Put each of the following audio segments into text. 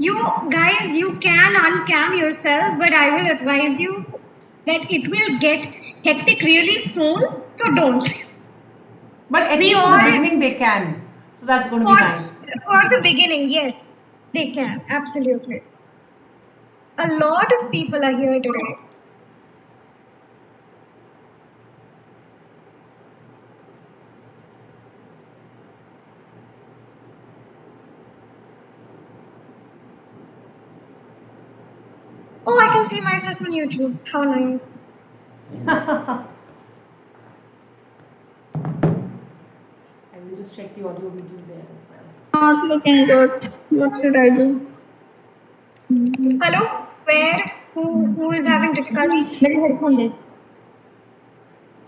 You guys, you can uncam yourselves, but I will advise you that it will get hectic really soon, so don't. But at We least in all- the beginning they can. So that's going to be nice. For the beginning, yes, they can. Absolutely. A lot of people are here today. Oh, I can see myself on YouTube. How nice. I will just check the audio video there as well. Not looking good. What should I do? Hello? Where? Who is having difficulty? मेरे headphone दे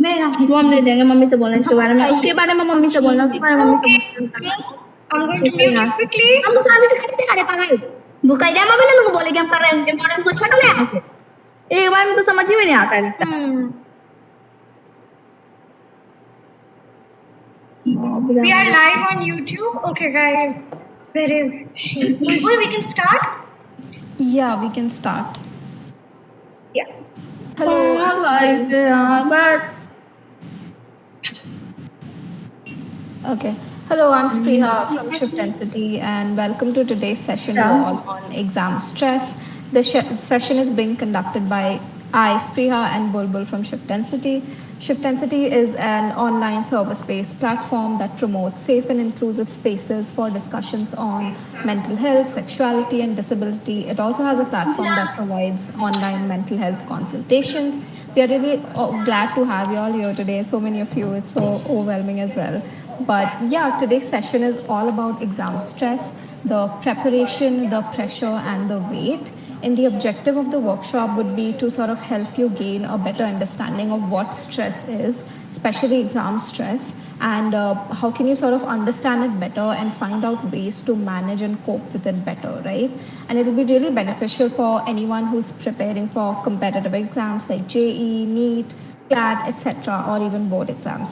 मेरा वो हम दे देंगे mummy से बोलना इसके बारे में उसके बारे में मम्मी से बोलना उसके बारे में मम्मी से Okay. I'm going to mute you quickly. हम तो खाली से खड़े खड़े पागल वो कह दिया मम्मी ने तुमको बोले कि हम कर रहे हैं इम्पोर्टेंट कुछ हटो यहाँ से एक बार में तो समझ ही में नहीं आता है We are live on YouTube. Okay, guys. There is she. Bulbul, we can start? Yeah, we can start. Yeah. Hello. but Okay. Hello, I'm Spriha from Shivtensity and welcome to today's session all on exam stress. The session is being conducted by I, Spriha, and Bulbul from Shivtensity. Shivtensity is an online service-based platform that promotes safe and inclusive spaces for discussions on mental health, sexuality, and disability. It also has a platform that provides online mental health consultations. We are really glad to have you all here today. So many of you, it's so overwhelming as well. But yeah, today's session is all about exam stress, the preparation, the pressure, and the weight. And the objective of the workshop would be to sort of help you gain a better understanding of what stress is, especially exam stress, and how can you sort of understand it better and find out ways to manage and cope with it better, right? And it will be really beneficial for anyone who's preparing for competitive exams like JE, NEET, CLAT, etc., or even board exams.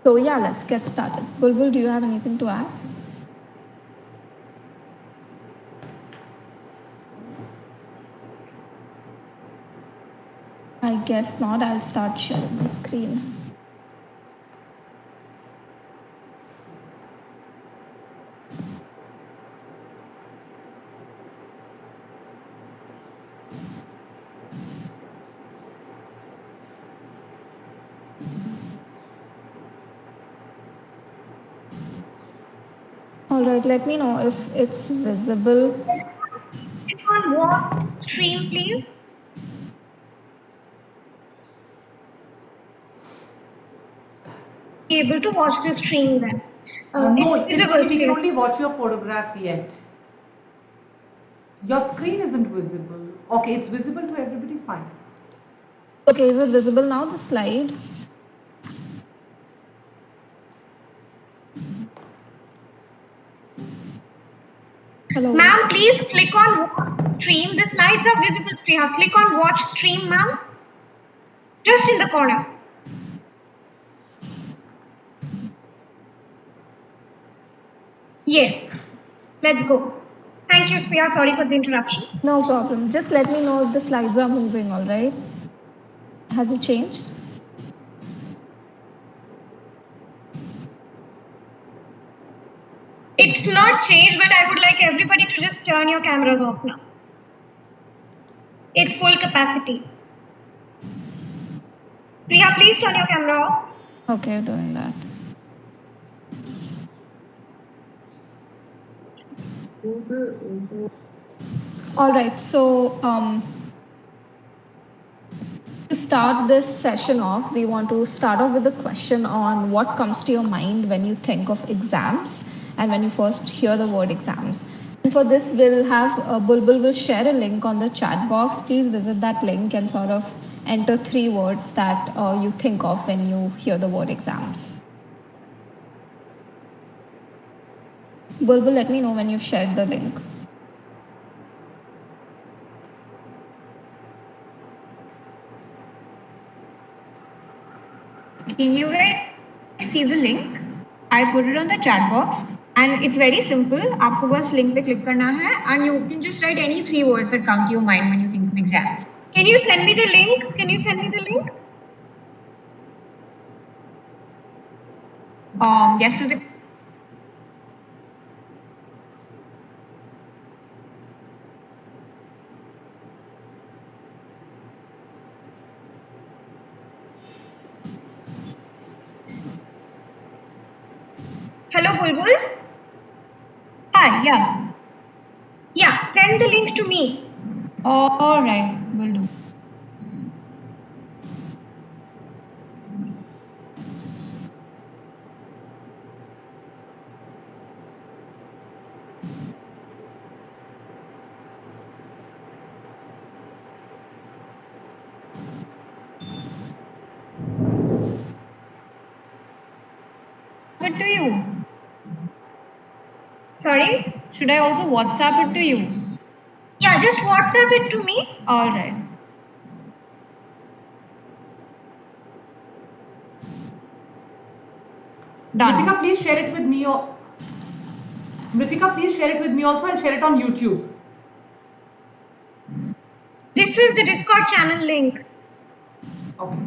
So yeah, let's get started. Bulbul, do you have anything to add? I guess not. I'll start sharing my screen. All right, let me know if it's visible. Click on what stream, please. Be able to watch the stream then. No, it's visible we can screen. only watch your photograph yet. Your screen isn't visible. Okay, it's visible to everybody, fine. Okay, is it visible now, the slide? Hello. Ma'am, please click on watch stream. The slides are visible, Spriha. Click on watch stream, ma'am. Just in the corner. Yes. Let's go. Thank you, Spriha. Sorry for the interruption. No problem. Just let me know if the slides are moving, all right? Has it changed? It's not changed, but I would like everybody to just turn your cameras off now. It's full capacity. Spriha, please turn your camera off. Okay, doing that. All right, so to start this session off, we want to start off with a question on what comes to your mind when you think of exams and when you first hear the word exams. And for this, we'll have Bulbul will share a link on the chat box. Please visit that link and sort of enter 3 words that you think of when you hear the word exams. Bulbul, let me know when you've shared the link. Can you guys see the link? I put it on the chat box. And it's very simple. आपको बस link पे click करना है and you can just write any 3 words that come to your mind when you think of exams. Can you send me the link? Can you send me the link? Yes to the Hello, Bulbul. Hi, yeah. Yeah, send the link to me. All right, will do. It to you. Sorry? Should I also WhatsApp it to you? Yeah, just WhatsApp it to me. All right. Done. Ritika, please share it with me. Ritika, please share it with me also and share it on YouTube. This is the Discord channel link. Okay.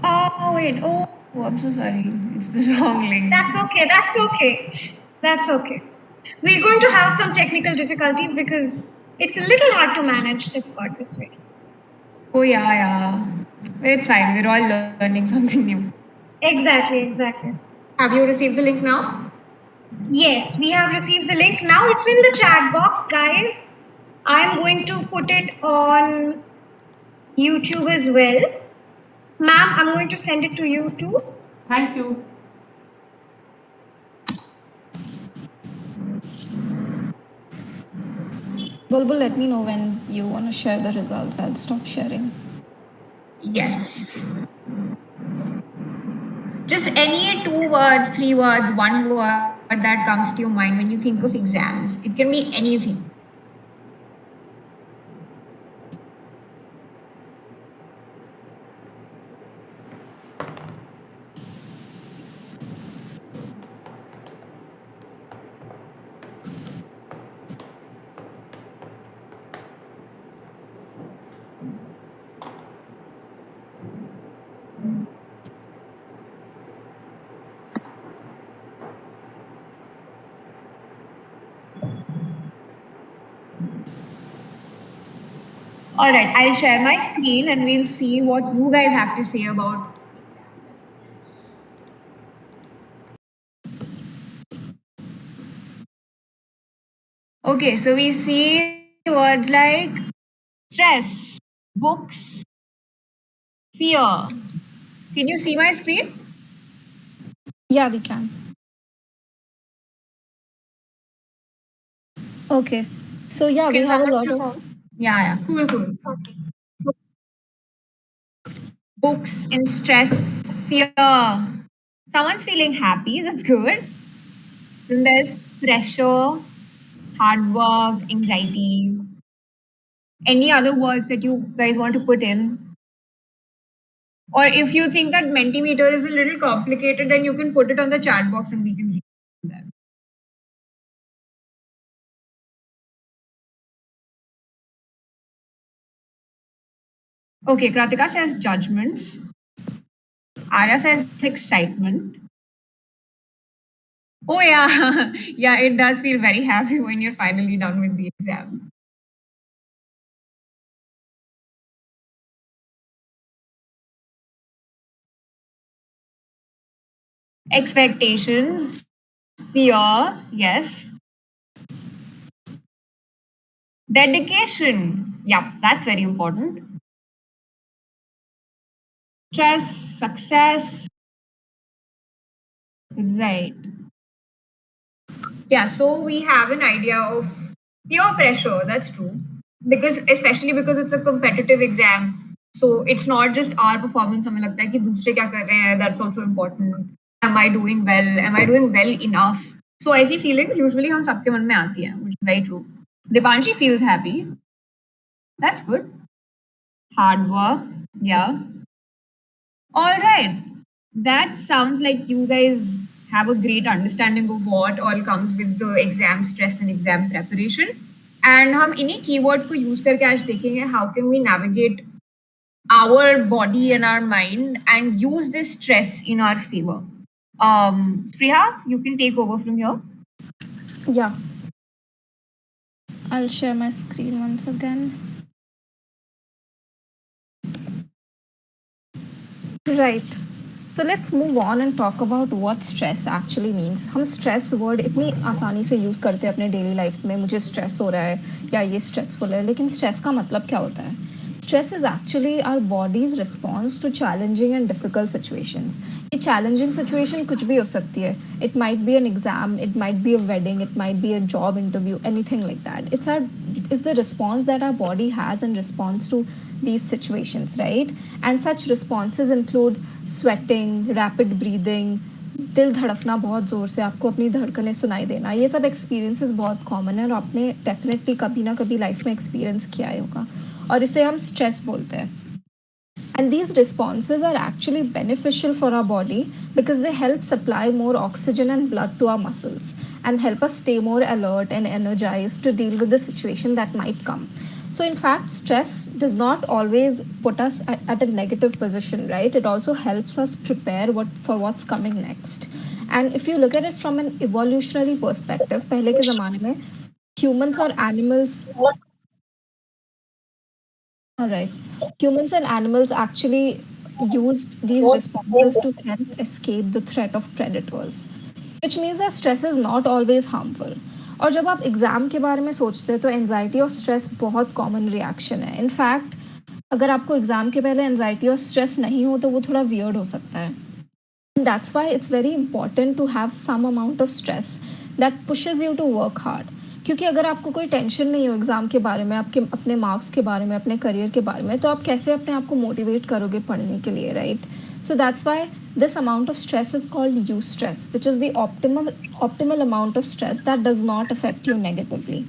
Oh, wait. Oh, I'm so sorry. It's the wrong link. That's okay. That's okay. That's okay. We're going to have some technical difficulties because it's a little hard to manage Discord this way. Oh, yeah. It's fine. We're all learning something new. Exactly. Have you received the link now? Yes, we have received the link. Now it's in the chat box, guys. I'm going to put it on YouTube as well. Ma'am, I'm going to send it to you too. Thank you. Bulbul, let me know when you want to share the results. I'll stop sharing. Yes. Just any 2 words, 3 words, 1 word that comes to your mind when you think of exams. It can be anything. All right, I'll share my screen and we'll see what you guys have to say about. Okay, so we see words like stress, books, fear. Can you see my screen? Yeah, we can. Okay. So yeah, we have a lot of Yeah. Cool. So, books and stress, fear. Someone's feeling happy, that's good. Then there's pressure, hard work, anxiety. Any other words that you guys want to put in? Or if you think that Mentimeter is a little complicated, then you can put it on the chat box and we can read that. Okay, Kratika says judgments. Arya says excitement. Oh yeah, yeah, it does feel very happy when you're finally done with the exam. Expectations, fear, yes. Dedication, yeah, that's very important. Stress, success, right. Yeah, so we have an idea of peer pressure, that's true. Because especially because it's a competitive exam, so it's not just our performance. हमें लगता है कि दूसरे क्या कर रहे हैं, that's also important. Am I doing well? Am I doing well enough? So ऐसी feelings usually हम सबके मन में आती हैं, which is very true. Dipanshi feels happy. That's good. Hard work, yeah. All right. That sounds like you guys have a great understanding of what all comes with the exam stress and exam preparation. And हम इन्हीं keywords को use करके आज देखेंगे how can we navigate our body and our mind and use this stress in our favor. Spriha, you can take over from here. Yeah. I'll share my screen once again. Right. So let's move on and talk about what stress actually means. हम stress word इतनी आसानी से use करते हैं अपने daily lives में, मुझे stress हो रहा है या ये stressful है, लेकिन stress का मतलब क्या होता है? Stress is actually our body's response to challenging and difficult situations. ये challenging situation कुछ भी हो सकती है. It might be an exam, it might be a wedding, it might be a job interview, anything like that. It's the response that our body has in response to these situations, right? And such responses include sweating, rapid breathing, दिल धड़कना बहुत ज़ोर से, आपको अपनी धड़कनें सुनाई देना, ये सब एक्सपीरियंसेस बहुत कॉमन है और आपने डेफिनेटली कभी ना कभी लाइफ में एक्सपीरियंस किया ही होगा और इसे हम स्ट्रेस बोलते हैं. And these responses are actually beneficial for our body because they help supply more oxygen and blood to our muscles and help us stay more alert and energized to deal with the situation that might come. So, in fact, stress does not always put us at a negative position, right? It also helps us prepare for what's coming next. And if you look at it from an evolutionary perspective, पहले के ज़माने में humans or animals, all right, humans and animals actually used these responses to help escape the threat of predators, which means that stress is not always harmful. और जब आप exam के बारे में सोचते हैं तो एंजाइटी और स्ट्रेस बहुत कॉमन रिएक्शन है. इनफैक्ट अगर आपको एग्ज़ाम के पहले एंजाइटी और स्ट्रेस नहीं हो तो वो थोड़ा वियर्ड हो सकता है. That's why it's very important to have some amount of stress that pushes you to work hard. क्योंकि अगर आपको कोई टेंशन नहीं हो एग्ज़ाम के बारे में, आपके अपने मार्क्स के बारे में, अपने करियर के बारे में, तो आप कैसे अपने आप को मोटिवेट करोगे पढ़ने के लिए, right? So that's why this amount of stress is called eustress, which is the optimal amount of stress that does not affect you negatively.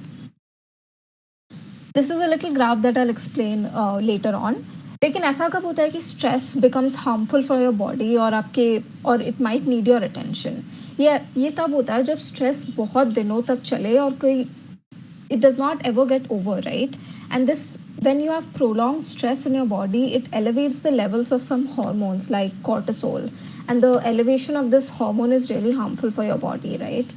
This is a little graph that I'll explain later on. लेकिन ऐसा कब होता है कि stress becomes harmful for your body और it might need your attention. ये तब होता है जब stress बहुत दिनों तक चले और कोई it does not ever get over, right? And this, when you have prolonged stress in your body, it elevates the levels of some hormones like cortisol, and the elevation of this hormone is really harmful for your body, right?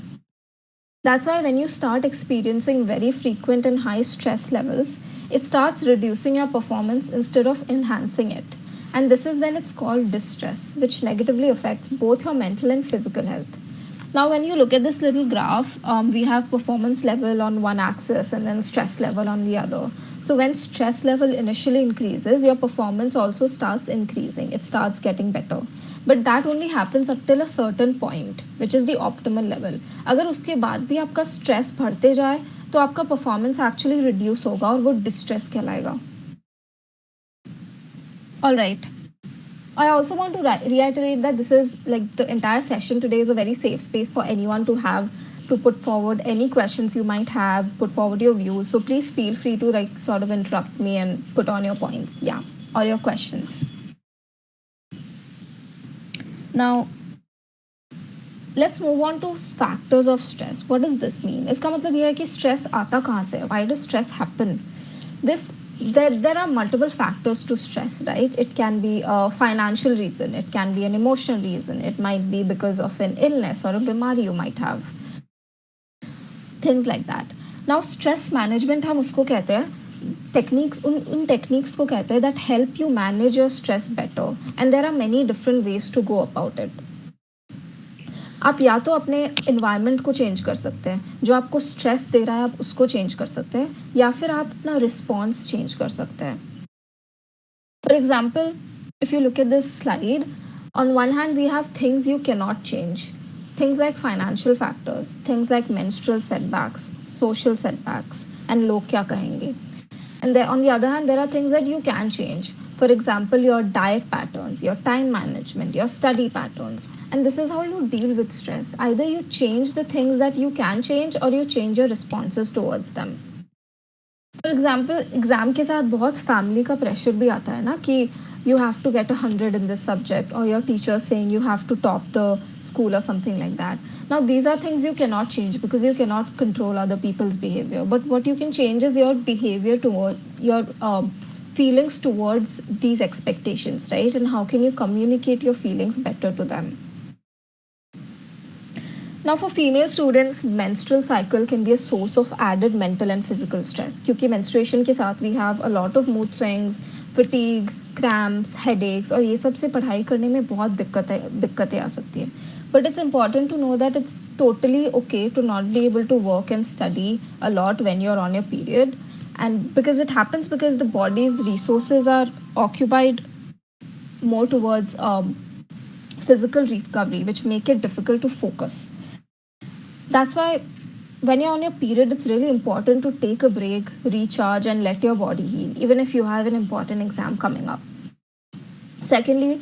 That's why when you start experiencing very frequent and high stress levels, it starts reducing your performance instead of enhancing it. And this is when it's called distress, which negatively affects both your mental and physical health. Now, when you look at this little graph, we have performance level on one axis and then stress level on the other. So when stress level initially increases, your performance also starts increasing. It starts getting better. But that only happens up till a certain point, which is the optimal level. अगर उसके बाद भी आपका stress बढ़ते जाए, तो आपका performance actually reduce होगा और वो distress कहलाएगा. All right. I also want to reiterate that this is like the entire session today is a very safe space for anyone to put forward any questions you might have, put forward your views. So please feel free to like sort of interrupt me and put on your points, yeah, or your questions. Now, let's move on to factors of stress. What does this mean? इसका मतलब ये है कि stress आता कहाँ से? Why does stress happen? There are multiple factors to stress, right? It can be a financial reason, it can be an emotional reason, it might be because of an illness or a bimari you might have, things like that. Now, stress management हम उसको कहते हैं techniques, उन techniques को कहते हैं that help you manage your stress better, and there are many different ways to go about it. आप या तो अपने इन्वायरमेंट को चेंज कर सकते हैं, जो आपको स्ट्रेस दे रहा है आप उसको चेंज कर सकते हैं, या फिर आप अपना रिस्पॉन्स चेंज कर सकते हैं. For example, if you look at this slide, on one hand we have things you can not change, things like financial factors, things like menstrual setbacks, social setbacks, and लोग क्या कहेंगे. And on the other hand, there are things that you can change. For example, your diet patterns, your time management, your study patterns. And this is how you deal with stress. Either you change the things that you can change or you change your responses towards them. For example, exam के साथ बहुत family का pressure भी आता है ना कि you have to get 100 in this subject, or your teacher saying you have to top the school or something like that. Now, these are things you cannot change because you cannot control other people's behavior. But what you can change is your behavior toward your feelings towards these expectations, right? And how can you communicate your feelings better to them? Now, for female students, menstrual cycle can be a source of added mental and physical stress. क्योंकि menstruation के साथ we have a lot of mood swings, fatigue, cramps, headaches, और ये सब से पढ़ाई करने में बहुत दिक्कतें आ सकती हैं. But it's important to know that it's totally okay to not be able to work and study a lot when you're on your period. And because it happens because the body's resources are occupied more towards physical recovery, which make it difficult to focus. That's why when you're on your period, it's really important to take a break, recharge, and let your body heal, even if you have an important exam coming up. Secondly,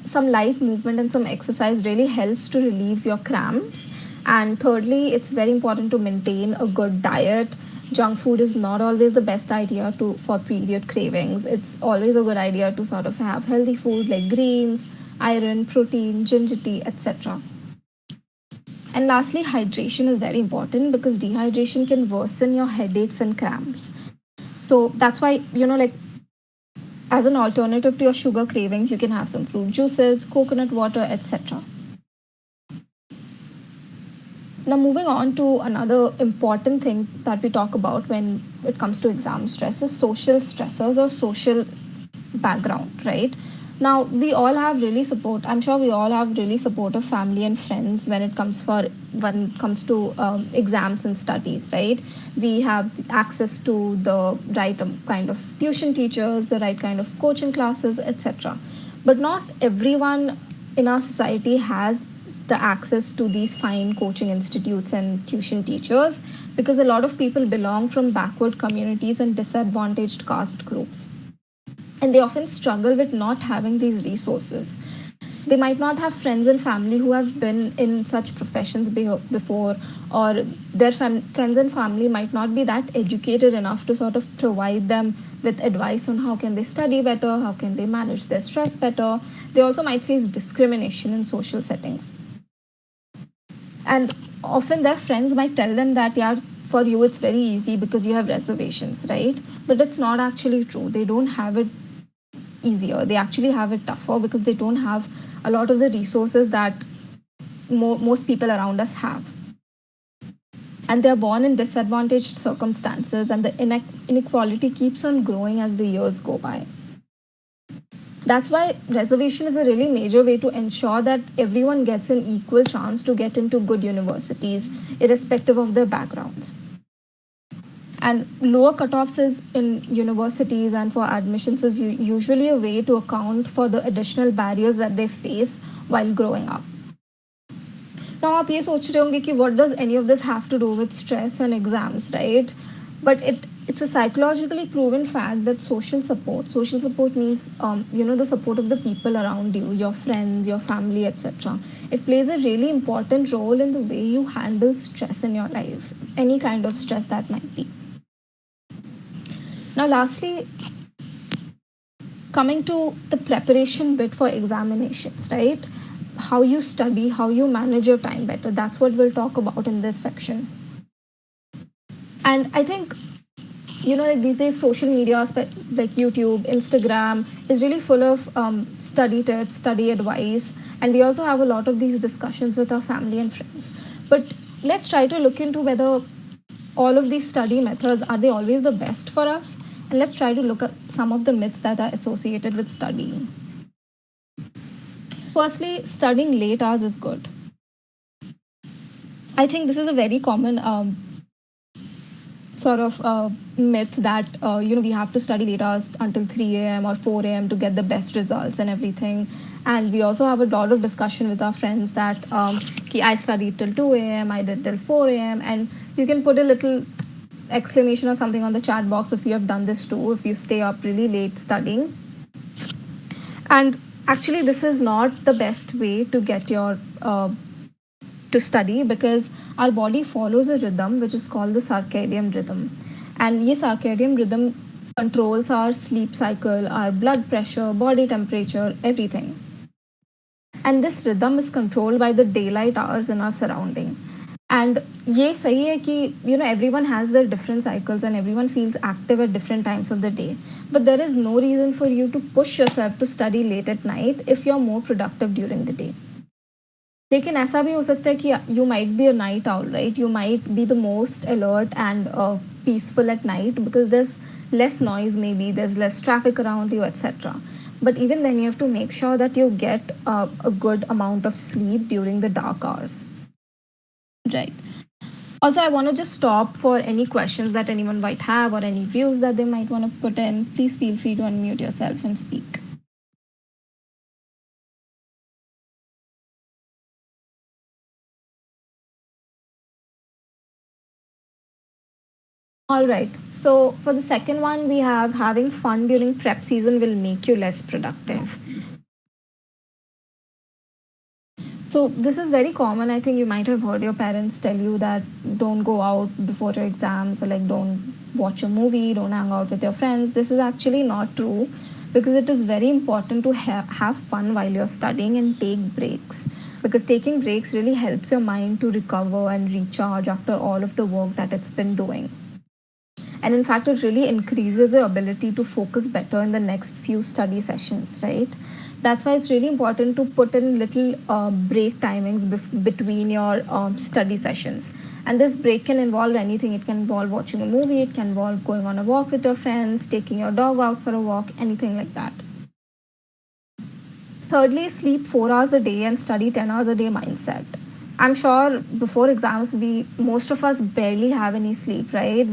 some light movement and some exercise really helps to relieve your cramps. And thirdly, it's very important to maintain a good diet. Junk food is not always the best idea for period cravings. It's always a good idea to sort of have healthy food like greens, iron, protein, ginger tea, etc. And lastly, hydration is very important because dehydration can worsen your headaches and cramps. So that's why, like as an alternative to your sugar cravings, you can have some fruit juices, coconut water, etc. Now, moving on to another important thing that we talk about when it comes to exam stress is social stressors or social background, right? Now, we all have really support. I'm sure we all have really supportive family and friends when it comes to exams and studies, right? We have access to the right kind of tuition teachers, the right kind of coaching classes, etc. But not everyone in our society has the access to these fine coaching institutes and tuition teachers because a lot of people belong from backward communities and disadvantaged caste groups. And they often struggle with not having these resources. They might not have friends and family who have been in such professions before, or their friends and family might not be that educated enough to sort of provide them with advice on how can they study better, how can they manage their stress better. They also might face discrimination in social settings. And often their friends might tell them that, yeah, for you it's very easy because you have reservations, right? But it's not actually true. They don't have it easier. They actually have it tougher because they don't have a lot of the resources that most people around us have. And they're born in disadvantaged circumstances, and the inequality keeps on growing as the years go by. That's why reservation is a really major way to ensure that everyone gets an equal chance to get into good universities, irrespective of their backgrounds. And lower cutoffs is in universities and for admissions is usually a way to account for the additional barriers that they face while growing up. Now, आप ये सोच रहे होंगे कि what does any of this have to do with stress and exams, right? But it's a psychologically proven fact that social support means the support of the people around you, your friends, your family, etc. It plays a really important role in the way you handle stress in your life, any kind of stress that might be. Now, lastly, coming to the preparation bit for examinations, right? How you study, how you manage your time better. That's what we'll talk about in this section. And I think, like these days, social media, like YouTube, Instagram, is really full of study tips, study advice. And we also have a lot of these discussions with our family and friends. But let's try to look into whether all of these study methods, are they always the best for us? And let's try to look at some of the myths that are associated with studying. Firstly, studying late hours is good. I think this is a very common sort of myth that we have to study late hours until 3 a.m. or 4 a.m. to get the best results and everything. And we also have a lot of discussion with our friends that I studied till 2 a.m., I did till 4 a.m. And you can put a little exclamation or something on the chat box if you have done this too, if you stay up really late studying. And actually, this is not the best way to get your to study because our body follows a rhythm which is called the circadian rhythm. And this circadian rhythm controls our sleep cycle, our blood pressure, body temperature, everything. and this rhythm is controlled by the daylight hours in our surrounding. And ये सही है कि everyone has their different cycles and everyone feels active at different times of the day. But there is no reason for you to push yourself to study late at night if you're more productive during the day. लेकिन ऐसा भी हो सकता है कि you might be a night owl, right? You might be the most alert and peaceful at night because there's less noise, maybe there's less traffic around you, etc. But even then, you have to make sure that you get a good amount of sleep during the dark hours. Right. Also, I want to just stop for any questions that anyone might have or any views that they might want to put in. Please feel free to unmute yourself and speak. All right. So for the second one, we have having fun during prep season will make you less productive. So this is very common. I think you might have heard your parents tell you that don't go out before your exams, or like don't watch a movie, don't hang out with your friends. This is actually not true because it is very important to have fun while you're studying and take breaks, because taking breaks really helps your mind to recover and recharge after all of the work that it's been doing. And in fact, it really increases your ability to focus better in the next few study sessions, right? That's why it's really important to put in little break timings between your study sessions. And this break can involve anything. It can involve watching a movie, it can involve going on a walk with your friends, taking your dog out for a walk, anything like that. Thirdly, sleep 4 hours a day and study 10 hours a day mindset. I'm sure before exams, most of us barely have any sleep, right?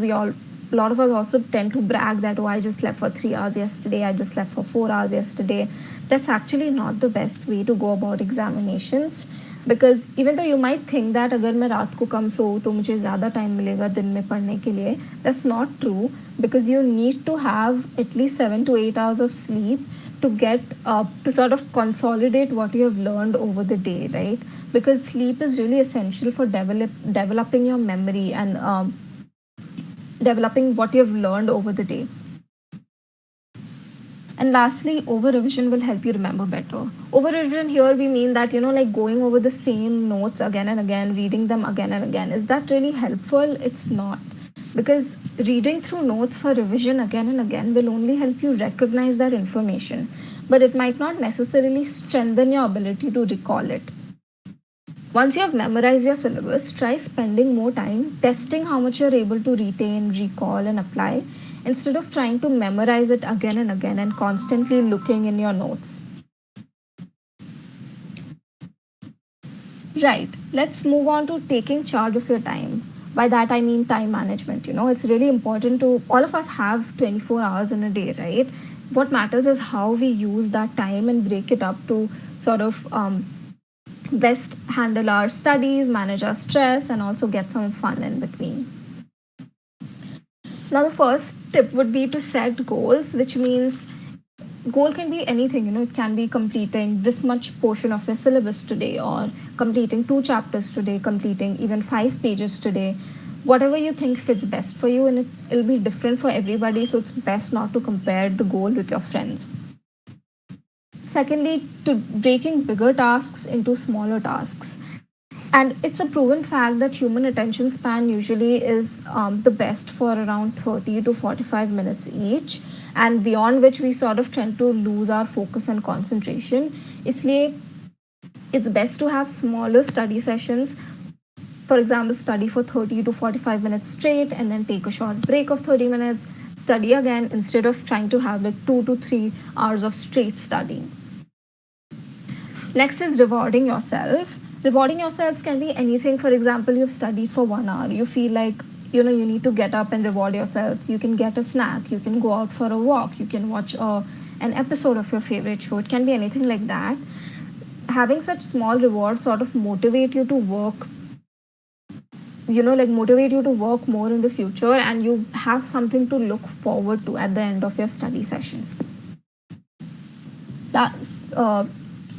A lot of us also tend to brag that, oh, I just slept for 3 hours yesterday, I just slept for 4 hours yesterday. That's actually not the best way to go about examinations, because even though you might think that अगर मैं रात को कम सोऊं तो मुझे ज़्यादा time मिलेगा दिन में पढ़ने के लिए, that's not true, because you need to have at least 7 to 8 hours of sleep to get to sort of consolidate what you have learned over the day, right? Because sleep is really essential for developing your memory and developing what you have learned over the day. And lastly, over revision will help you remember better. Over revision here we mean that, like going over the same notes again and again, reading them again and again. Is that really helpful? It's not. Because reading through notes for revision again and again will only help you recognize that information, but it might not necessarily strengthen your ability to recall it. Once you have memorized your syllabus, try spending more time testing how much you're able to retain, recall, and apply, instead of trying to memorize it again and again and constantly looking in your notes. Right, let's move on to taking charge of your time. By that I mean time management. It's really important to, all of us have 24 hours in a day, right? What matters is how we use that time and break it up to sort of best handle our studies, manage our stress, and also get some fun in between. Now, the first tip would be to set goals, which means goal can be anything. It can be completing this much portion of your syllabus today, or completing 2 chapters today, completing even 5 pages today, whatever you think fits best for you, and it'll be different for everybody, so it's best not to compare the goal with your friends. Secondly, to breaking bigger tasks into smaller tasks. And it's a proven fact that human attention span usually is the best for around 30 to 45 minutes each, and beyond which we sort of tend to lose our focus and concentration. Isliye, it's best to have smaller study sessions. For example, study for 30 to 45 minutes straight and then take a short break of 30 minutes, study again, instead of trying to have like 2 to 3 hours of straight studying. Next is rewarding yourself. Rewarding yourself can be anything. For example, you've studied for 1 hour. You feel like, you need to get up and reward yourself. You can get a snack. You can go out for a walk. You can watch an episode of your favorite show. It can be anything like that. Having such small rewards sort of motivate you to work, motivate you to work more in the future, and you have something to look forward to at the end of your study session. That's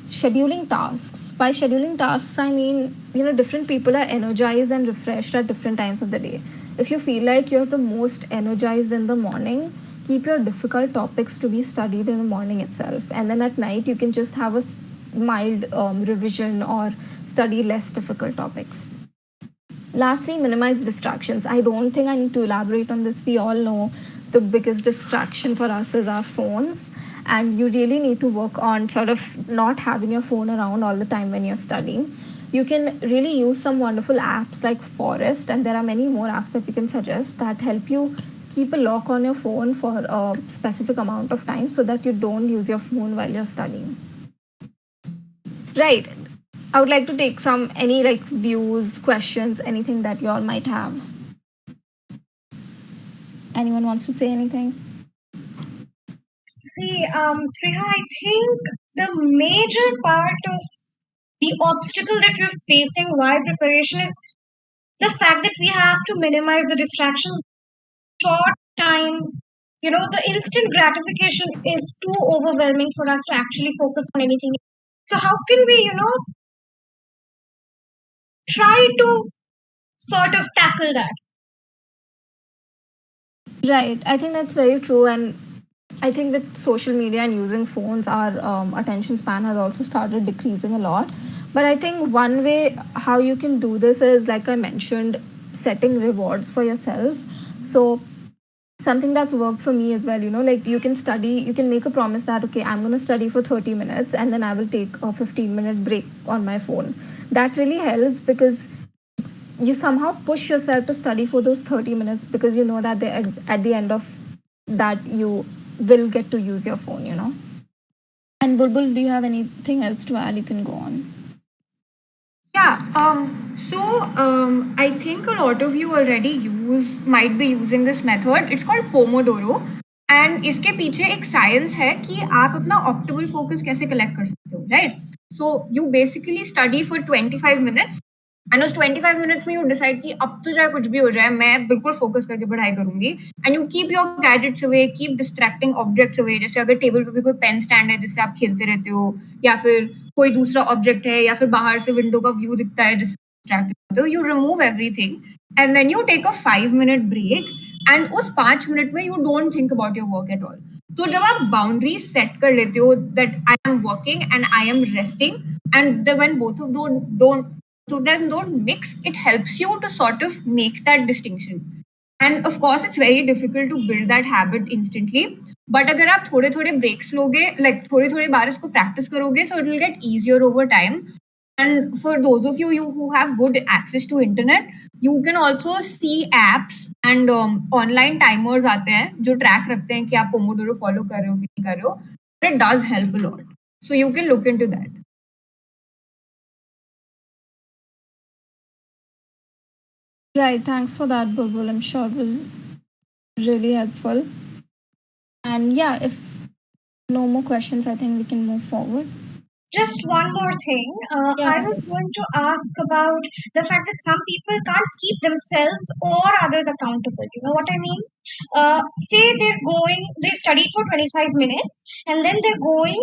scheduling tasks. By scheduling tasks, I mean, different people are energized and refreshed at different times of the day. If you feel like you're the most energized in the morning, keep your difficult topics to be studied in the morning itself. And then at night, you can just have mild revision or study less difficult topics. Lastly, minimize distractions. I don't think I need to elaborate on this. We all know the biggest distraction for us is our phones. And you really need to work on sort of not having your phone around all the time when you're studying. You can really use some wonderful apps like Forest, and there are many more apps that we can suggest that help you keep a lock on your phone for a specific amount of time so that you don't use your phone while you're studying. Right. I would like to take some any like views, questions, anything that you all might have. Anyone wants to say anything? See, Sriha, I think the major part of the obstacle that we're facing while preparation is the fact that we have to minimize the distractions. Short time, the instant gratification is too overwhelming for us to actually focus on anything. So, how can we, try to sort of tackle that? Right. I think that's very true. And I think with social media and using phones, our attention span has also started decreasing a lot. But I think one way how you can do this is, like I mentioned, setting rewards for yourself. So something that's worked for me as well, like you can study, you can make a promise that, okay, I'm going to study for 30 minutes and then I will take a 15-minute break on my phone. That really helps because you somehow push yourself to study for those 30 minutes because you know that at the end of that you will get to use your phone. And Bulbul, do you have anything else to add? You can go on. Yeah, I think a lot of you already might be using this method. It's called Pomodoro. And इसके पीछे एक science है कि आप अपना optimal focus कैसे collect कर सकते हो, right? So you basically study for 25 minutes and उस 25 मिनट्स में यू डिसाइड कि अब तो चाहे कुछ भी हो जाए मैं बिल्कुल फोकस करके पढ़ाई करूंगी and you keep your gadgets away, keep distracting objects away. जैसे अगर टेबल पे भी कोई पेन स्टैंड है जिससे आप खेलते रहते हो या फिर कोई दूसरा ऑब्जेक्ट है या फिर बाहर से विंडो का व्यू दिखता है जिससे डिस्ट्रैक्ट होते हो, you remove everything and then you take a 5 minute break and उस 5 मिनट में you don't think about your work at all. तो जब आप बाउंड्री सेट कर लेते हो that I am working and I am resting and when both of them don't mix, it helps you to sort of make that distinction. And of course it's very difficult to build that habit instantly, but अगर आप थोड़े थोड़े breaks लोगे, like थोड़े थोड़े बार इसको practice करोगे, so it will get easier over time. And for those of you who have good access to internet, you can also see apps and online timers आते हैं जो track रखते हैं कि आप Pomodoro follow कर रहे हो कि नहीं कर रहे हो. It does help a lot, so you can look into that. Right, thanks for that, Bulbul. I'm sure it was really helpful. And yeah, if no more questions, I think we can move forward. Just one more thing. I was going to ask about the fact that some people can't keep themselves or others accountable. You know what I mean? Say they studied for 25 minutes and then they're going,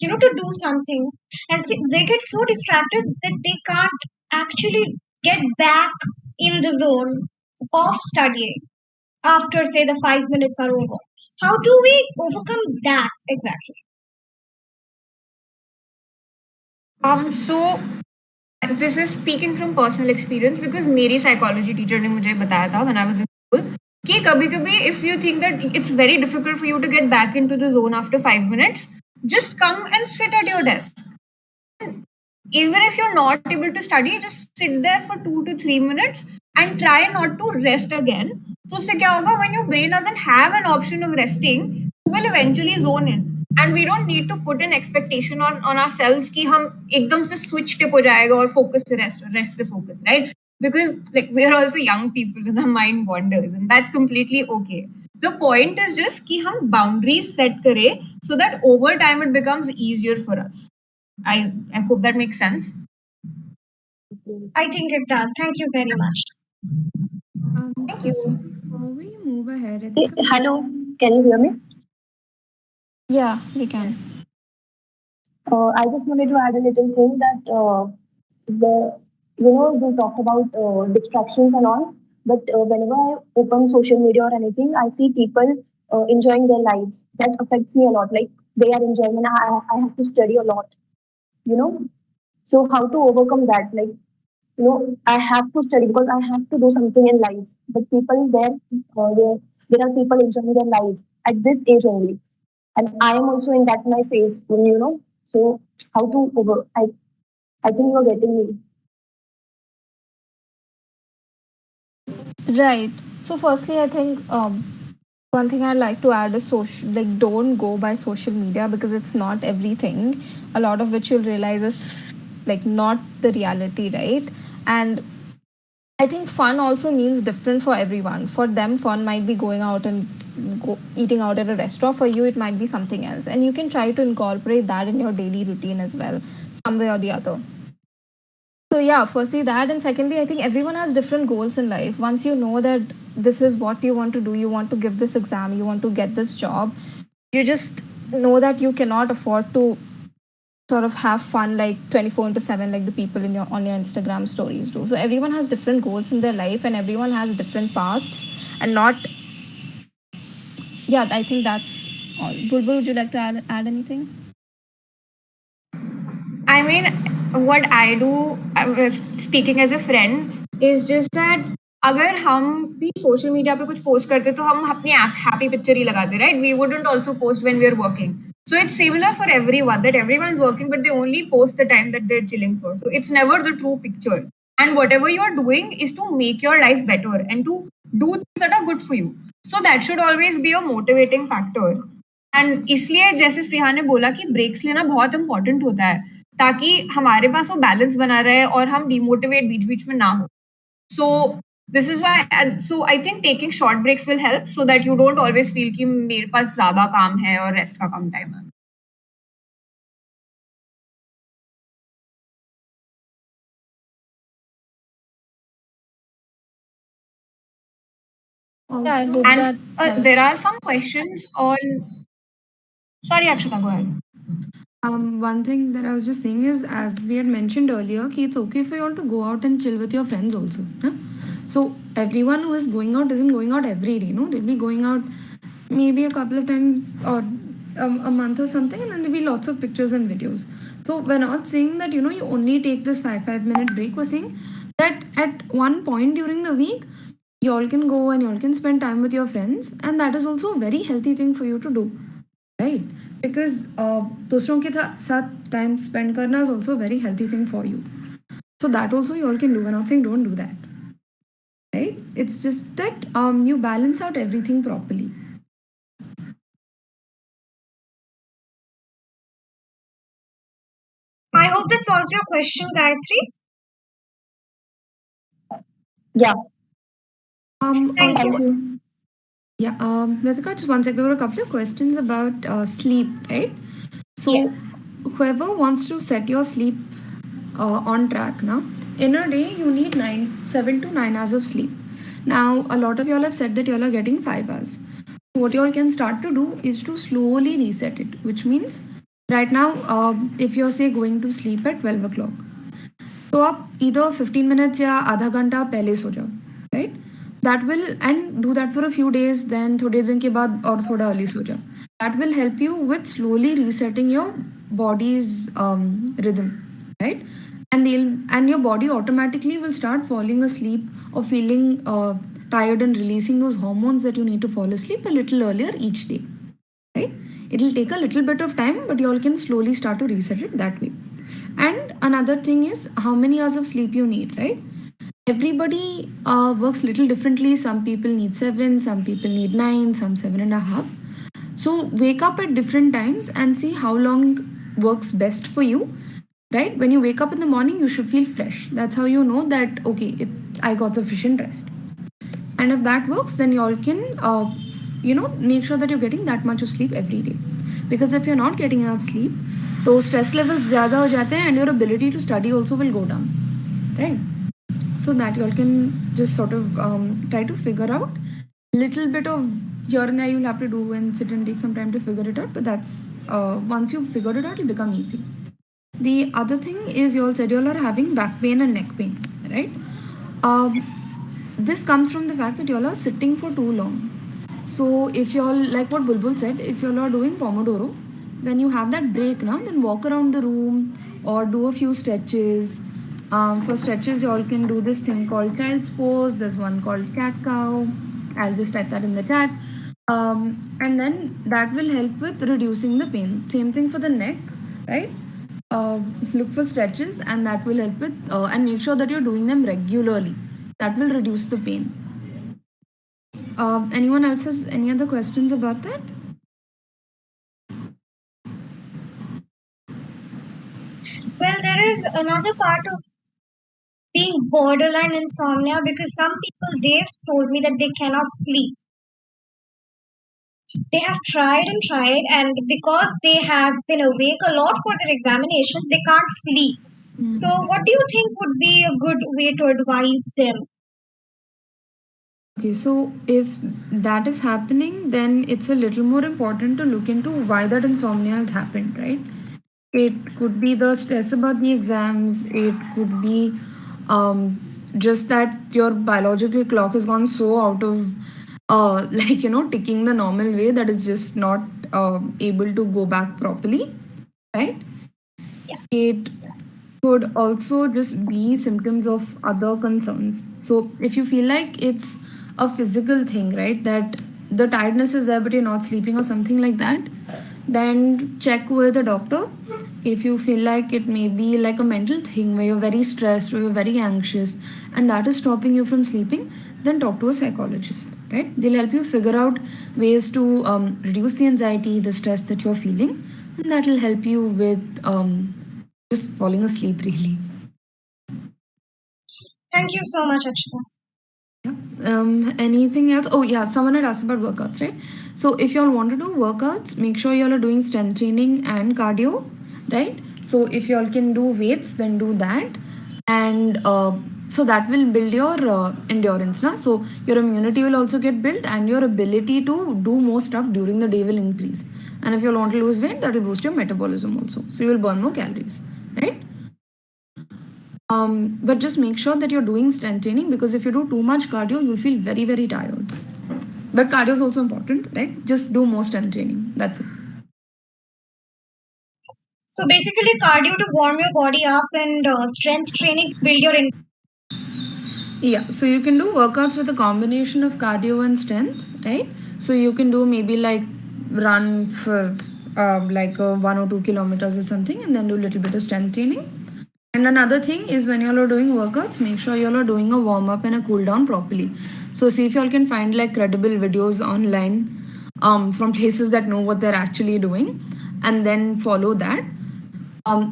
to do something. And they get so distracted that they can't actually get back in the zone of studying after, say, the 5 minutes are over. How do we overcome that exactly? So this is speaking from personal experience because मेरी psychology teacher ने मुझे बताया था when I was in school कि कभी-कभी if you think that it's very difficult for you to get back into the zone after 5 minutes, just come and sit at your desk. Even if you're not able to study, just sit there for 2 to 3 minutes and try not to rest again. तो उससे क्या होगा, when your brain doesn't have an option of resting, you will eventually zone in. And we don't need to put an expectation on ourselves कि हम एकदम से switch tip हो जाएगा और focus से rest the focus, right? Because like we are also young people and our mind wanders and that's completely okay. The point is just कि हम boundaries set करें so that over time it becomes easier for us. I hope that makes sense. I think it does. Thank you very much. Thank you. Before we move ahead, I think Hello, can you hear me? yeah, we can. I just wanted to add a little thing that you talked about distractions and all, but whenever I open social media or anything, I see people enjoying their lives. That affects me a lot. Like they are enjoying, and I have to study a lot. you know. So how to overcome that? Like, I have to study because I have to do something in life. But people there are people enjoying their life at this age only, and I am also in that my phase, So how to over? I think you're getting me. Right. So, firstly, I think one thing I'd like to add is social, like, don't go by social media because it's not everything. A lot of which you'll realize is like not the reality, right? And I think fun also means different for everyone. For them, fun might be going out and eating out at a restaurant. For you, it might be something else. And you can try to incorporate that in your daily routine as well, some way or the other. So yeah, firstly that, and secondly, I think everyone has different goals in life. Once you know that this is what you want to do, you want to give this exam, you want to get this job, you just know that you cannot afford to sort of have fun like 24 into 7 like the people in your on your Instagram stories do. So everyone has different goals in their life and everyone has different paths, and not, yeah, I think that's all. Bulbul, would you like to add anything? I mean, what I do, speaking as a friend, is just that अगर हम भी social media पे कुछ post करते तो हम अपनी happy picture ही लगाते, right? We wouldn't also post when we are working. So it's similar for everyone, that everyone's working but they only post the time that they're chilling for. So it's never the true picture. And whatever you're doing is to make your life better and to do things that are good for you. So that should always be a motivating factor. And इसलिए जैसे स्प्रिया ने बोला कि breaks लेना बहुत important होता है ताकि हमारे पास वो बैलेंस बना रहे और हम डिमोटिवेट बीच बीच में ना हो. So this is why, so I think taking short breaks will help so that you don't always feel कि मेरे पास ज्यादा काम है और रेस्ट का कम टाइम है. Yeah, I hope And that there are some questions on. Sorry, Akshita, go ahead. One thing that I was just saying is, as we had mentioned earlier, कि it's okay for you all to go out and chill with your friends also. Huh? So everyone who is going out isn't going out every day. No, they'll be going out maybe a couple of times or a month or something, and then there'll be lots of pictures and videos. So we're not saying that you only take this 5 minute break. We're saying that at one point during the week, you all can go and you all can spend time with your friends, and that is also a very healthy thing for you to do, right? Because दूसरों के साथ time spend करना is also a very healthy thing for you. So that also you all can do. We're not saying don't do that, right? It's just that you balance out everything properly. I hope that solves your question, Gayatri. Yeah. Thank Thank you. you. Yeah, Ritika, just one sec. There were a couple of questions about sleep, right? So Yes. whoever wants to set your sleep on track now, in a day you need 7 to 9 hours of sleep. Now a lot of y'all have said that y'all are getting 5 hours. What y'all can start to do is to slowly reset it, which means right now if you're say going to sleep at 12 o'clock, तो आप either 15 minutes या आधा घंटा पहले सो जाओ, right? That will, and do that for a few days, then थोड़े दिन के बाद और थोड़ा early सो जाओ. That will help you with slowly resetting your body's rhythm, right? And your body automatically will start falling asleep or feeling tired and releasing those hormones that you need to fall asleep a little earlier each day, right? It'll take a little bit of time, but you all can slowly start to reset it that way. And another thing is how many hours of sleep you need, right? Everybody works little differently. Some people need 7, some people need 9, some 7.5. So wake up at different times and see how long works best for you, right? When you wake up in the morning, you should feel fresh. That's how you know that, okay, I got sufficient rest. And if that works, then you all can, make sure that you're getting that much of sleep every day. Because if you're not getting enough sleep, तो stress levels ज़्यादा हो जाते हैं and your ability to study also will go down, right? So that you all can just sort of try to figure out little bit of here and there you'll have to do and sit and take some time to figure it out. But that's once you've figured it out, it'll become easy. The other thing is you all said you all are having back pain and neck pain, right? This comes from the fact that you all are sitting for too long. So if you all, like what Bulbul said, if you all are doing Pomodoro, when you have that break now, then walk around the room or do a few stretches. For stretches, you all can do this thing called child's pose. There's one called cat cow. I'll just type that in the chat. And then that will help with reducing the pain. Same thing for the neck, right? Look for stretches, and that will help with, and make sure that you're doing them regularly. That will reduce the pain. Anyone else has any other questions about that? Well, there is another part of being borderline insomnia because some people they've told me that they cannot sleep. They have tried and tried, and because they have been awake a lot for their examinations, they can't sleep. So, what do you think would be a good way to advise them? Okay, so if that is happening, then it's a little more important to look into why that insomnia has happened, right? It could be the stress about the exams, it could be just that your biological clock has gone so out of ticking the normal way that it's just not able to go back properly, right? Yeah. It could also just be symptoms of other concerns. So if you feel like it's a physical thing, right, that the tiredness is there but you're not sleeping or something like that, then check with a doctor. If you feel like it may be like a mental thing where you're very stressed or you're very anxious and that is stopping you from sleeping, then talk to a psychologist, right? They'll help you figure out ways to reduce the anxiety, the stress that you're feeling, and that will help you with just falling asleep, really. Thank you so much, Akshita. Anything else? Oh yeah, someone had asked about workouts, right? So if you all want to do workouts, make sure you all are doing strength training and cardio, right? So if you all can do weights, then do that, and so that will build your endurance, na? So your immunity will also get built, and your ability to do more stuff during the day will increase. And if you all want to lose weight, that will boost your metabolism also. So you will burn more calories, right? But just make sure that you're doing strength training, because if you do too much cardio, you'll feel very, very tired. But cardio is also important, right? Just do more strength training. That's it. So basically, cardio to warm your body up and strength training to build your. Yeah, so you can do workouts with a combination of cardio and strength, right? So you can do maybe like run for like 1 or 2 kilometers or something, and then do a little bit of strength training. And another thing is, when y'all are doing workouts, make sure y'all are doing a warm up and a cool down properly. So see if y'all can find like credible videos online from places that know what they're actually doing, and then follow that.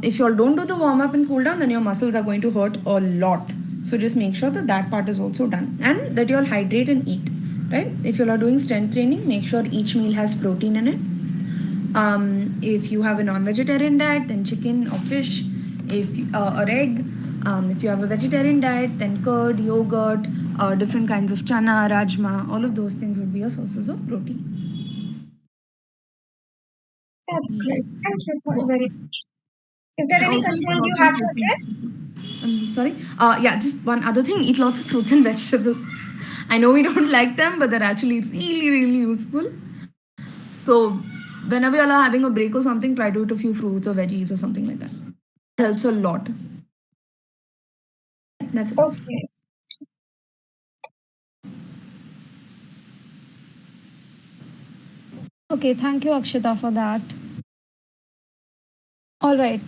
If y'all don't do the warm up and cool down, then your muscles are going to hurt a lot. So just make sure that that part is also done, and that y'all hydrate and eat, right? If y'all are doing strength training, make sure each meal has protein in it. If you have a non-vegetarian diet, then chicken or fish. If or egg. If you have a vegetarian diet, then curd, yogurt, different kinds of chana, rajma. All of those things would be your sources of protein. That's great. Thank you so very much. Is there any concerns you have to address? Sorry. Yeah, just one other thing. Eat lots of fruits and vegetables. I know we don't like them, but they're actually really, really useful. So whenever you are having a break or something, try to eat a few fruits or veggies or something like that. It helps a lot. That's it. Okay. Okay, thank you, Akshita, for that. All right,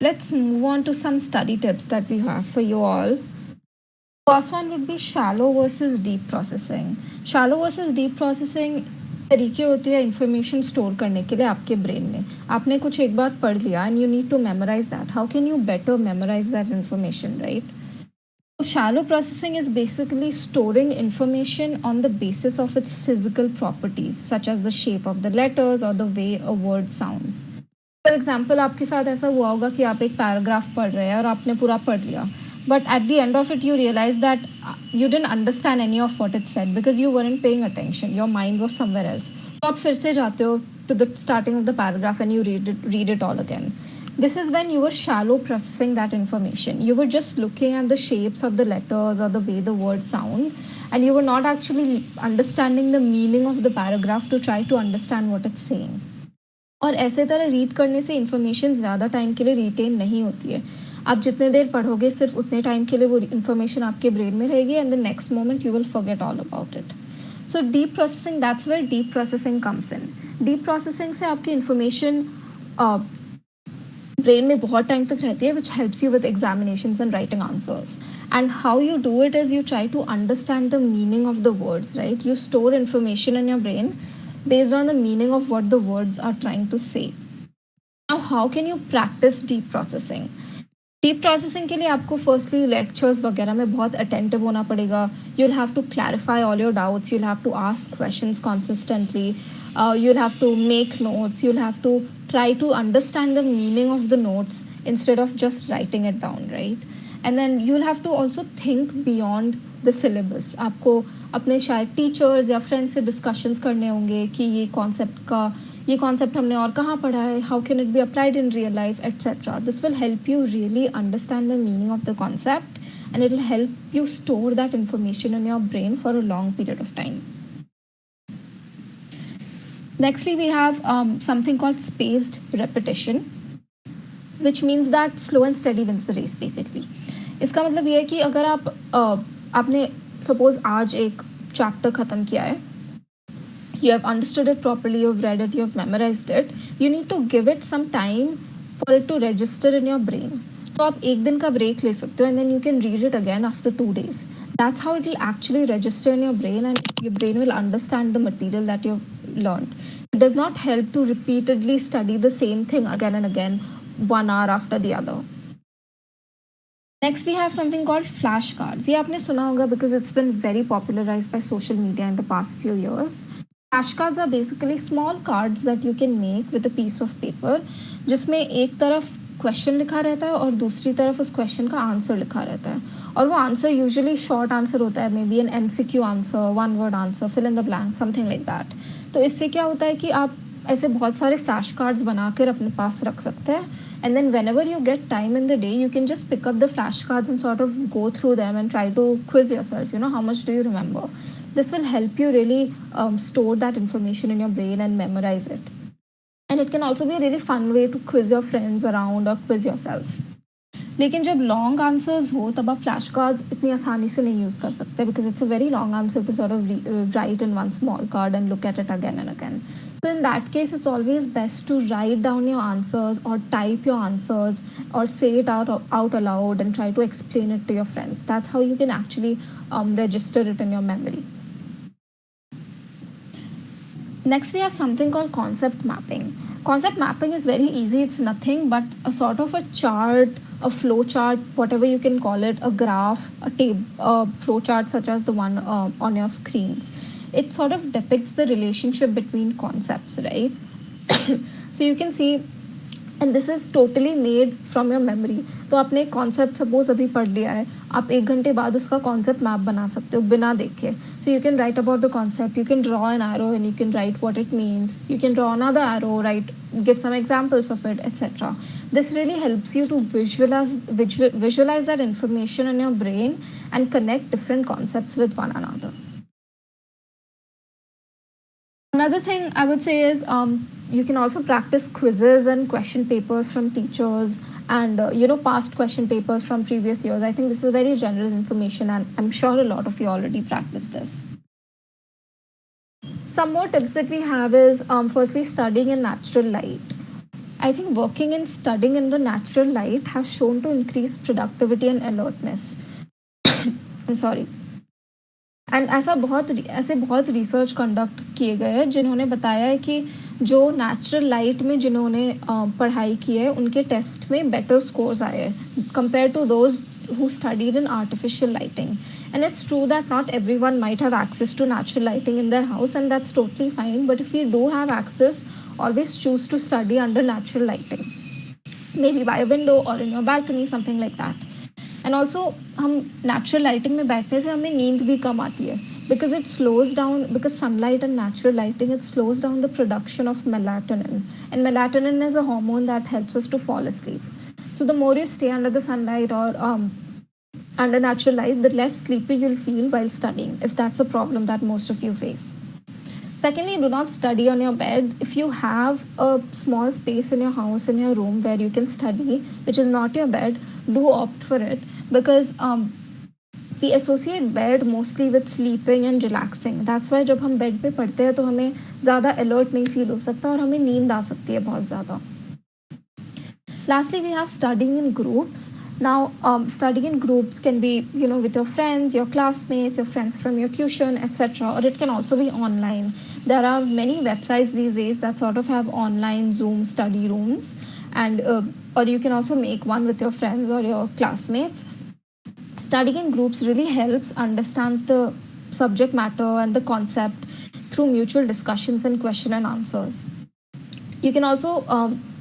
let's move on to some study tips that we have for you all. First one would be shallow versus deep processing. Shallow versus deep processing तरीके होते हैं information store करने के लिए आपके brain में. आपने कुछ एक बार पढ़ लिया and you need to memorize that. How can you better memorize that information, right? So shallow processing is basically storing information on the basis of its physical properties, such as the shape of the letters or the way a word sounds. For example, आपके साथ ऐसा हुआ होगा कि आप एक paragraph पढ़ रहे हैं और आपने पूरा पढ़ लिया, but at the end of it you realize that you didn't understand any of what it said because you weren't paying attention. Your mind was somewhere else. तो आप फिर से जाते हो to the starting of the paragraph and you read it all again. This is when you were shallow processing that information. You were just looking at the shapes of the letters or the way the words sound, and you were not actually understanding the meaning of the paragraph to try to understand what it's saying. और ऐसे तरह read करने से information ज़्यादा time के लिए retain नहीं होती है. आप जितने देर पढ़ोगे सिर्फ उतने टाइम के लिए वो इन्फॉर्मेशन आपके ब्रेन में रहेगी and the next moment you will forget all about it. So deep processing, that's where deep processing comes in. Deep processing से आपकी इन्फॉर्मेशन ब्रेन में बहुत टाइम तक रहती है, which helps you with examinations and writing answers. And how you do it is you try to understand the meaning of the words, right? You store information in your brain based on the meaning of what the words are trying to say. Now, how can you practice deep processing? Deep processing के लिए आपको firstly lectures वगैरह में बहुत attentive होना पड़ेगा. You will have to clarify all your doubts, you will have to ask questions consistently, you will have to make notes, you will have to try to understand the meaning of the notes instead of just writing it down, right? And then you'll have to also think beyond the syllabus. आपको अपने शायद teachers या friends से discussions करने होंगे कि ये concept हमने और कहाँ पढ़ा है, how can it be applied in real life, etcetera. This will help you really understand the meaning of the concept and it will help you store that information in your brain for a long period of time. Nextly, we have something called spaced repetition, which means that slow and steady wins the race basically. इसका मतलब ये है कि अगर आपने suppose आज एक chapter ख़त्म किया है, you have understood it properly, you have read it, you have memorized it, you need to give it some time for it to register in your brain. तो आप एक दिन का ब्रेक ले सकते हो and then you can read it again after 2 days. That's how it will actually register in your brain and your brain will understand the material that you've learned. It does not help to repeatedly study the same thing again and again, 1 hour after the other. Next, we have something called flashcards. ये आपने सुना होगा because it's been very popularized by social media in the past few years. Flashcards are basically small cards that you can make with a piece of paper, जिसमें एक तरफ question लिखा रहता है और दूसरी तरफ उस क्वेश्चन का आंसर लिखा रहता है. और वो आंसर यूजुअली शॉर्ट आंसर होता है, may be an MCQ answer, 1 word answer, fill in the blank, something like that. तो इससे क्या होता है कि आप ऐसे बहुत सारे फ्लैश कार्ड्स बनाकर अपने पास रख सकते हैं. And then whenever you get time in the day, you can just pick up the flashcards and sort of go through them and try to quiz yourself, how much do you remember. This will help you really store that information in your brain and memorize it. And it can also be a really fun way to quiz your friends around or quiz yourself. लेकिन जब long answers हो तब आप flash cards इतनी आसानी से नहीं use कर सकते because it's a very long answer to sort of write in one small card and look at it again and again. So in that case, it's always best to write down your answers or type your answers or say it out aloud and try to explain it to your friends. That's how you can actually register it in your memory. Next, we have something called concept mapping. Concept mapping is very easy. It's nothing but a sort of a chart, a flow chart, whatever you can call it, a graph, a flow chart such as the one on your screens. It sort of depicts the relationship between concepts, right? So you can see, and this is totally made from your memory. तो आपने एक concept suppose अभी पढ़ लिया है, आप 1 घंटे बाद उसका कॉन्सेप्ट मैप बना सकते हो बिना देखे. So you can write about the concept, you can draw an arrow and you can write what it means, you can draw another arrow, give some examples of it, etc. This really helps you to visualize that information in your brain and connect different concepts with one another. Another thing I would say is you can also practice quizzes and question papers from teachers and past question papers from previous years. I think this is very general information and I'm sure a lot of you already practice this. Some more tips that we have is firstly studying in natural light. I think working and studying in the natural light has shown to increase productivity and alertness. I'm sorry. And ऐसे बहुत research conduct किए गए हैं जिन्होंने बताया है कि जो नेचुरल लाइट में जिन्होंने पढ़ाई की है उनके टेस्ट में बेटर स्कोर्स आए हैं compare to those who studied in artificial lighting. And it's true that not everyone might have access to natural lighting in their house, and that's totally fine. But if you do have access, always choose to study under natural lighting. Maybe by a window or in your balcony, something like that. And also, हम natural lighting में बैठने से हमें नींद भी कम आती है because it slows down, because sunlight and natural lighting, it slows down the production of melatonin. And melatonin is a hormone that helps us to fall asleep. So the more you stay under the sunlight or under natural light, the less sleepy you'll feel while studying, if that's a problem that most of you face. Secondly, do not study on your bed. If you have a small space in your house, in your room where you can study, which is not your bed, do opt for it, because we associate bed mostly with sleeping and relaxing. That's why जब हम bed पे पढ़ते हैं तो हमें ज़्यादा alert नहीं feel हो सकता और हमें नींद आ सकती है बहुत ज़्यादा. Lastly, we have studying in groups. Now, studying in groups can be, with your friends, your classmates, your friends from your tuition, etc. Or it can also be online. There are many websites these days that sort of have online Zoom study rooms, and or you can also make one with your friends or your classmates. Studying in groups really helps understand the subject matter and the concept through mutual discussions and question and answers. You can also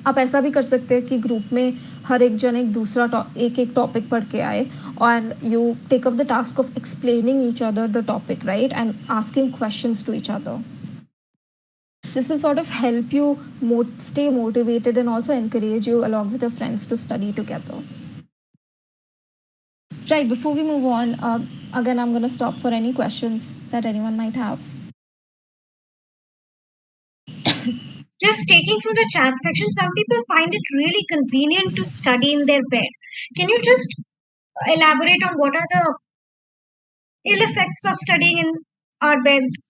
आप ऐसा भी कर सकते हैं कि group में हर एक जन एक दूसरा एक टॉपिक पढ़ के आए and you take up the task of explaining each other the topic, right, and asking questions to each other. This will sort of help you stay motivated and also encourage you along with your friends to study together. Right, before we move on, again, I'm going to stop for any questions that anyone might have. Just taking from the chat section, some people find it really convenient to study in their bed. Can you just elaborate on what are the ill effects of studying in our beds?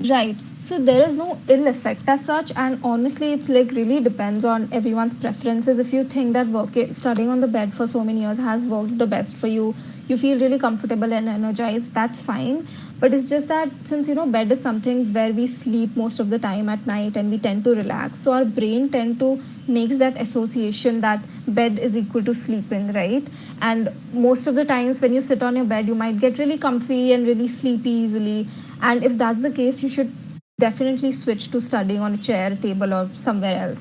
Right. So there is no ill effect as such, and honestly, it's like really depends on everyone's preferences. If you think that studying on the bed for so many years has worked the best for you, you feel really comfortable and energized, that's fine. But it's just that since bed is something where we sleep most of the time at night and we tend to relax, so our brain tend to makes that association that bed is equal to sleeping, right? And most of the times when you sit on your bed, you might get really comfy and really sleepy easily. And if that's the case, you should definitely switch to studying on a chair, table, or somewhere else.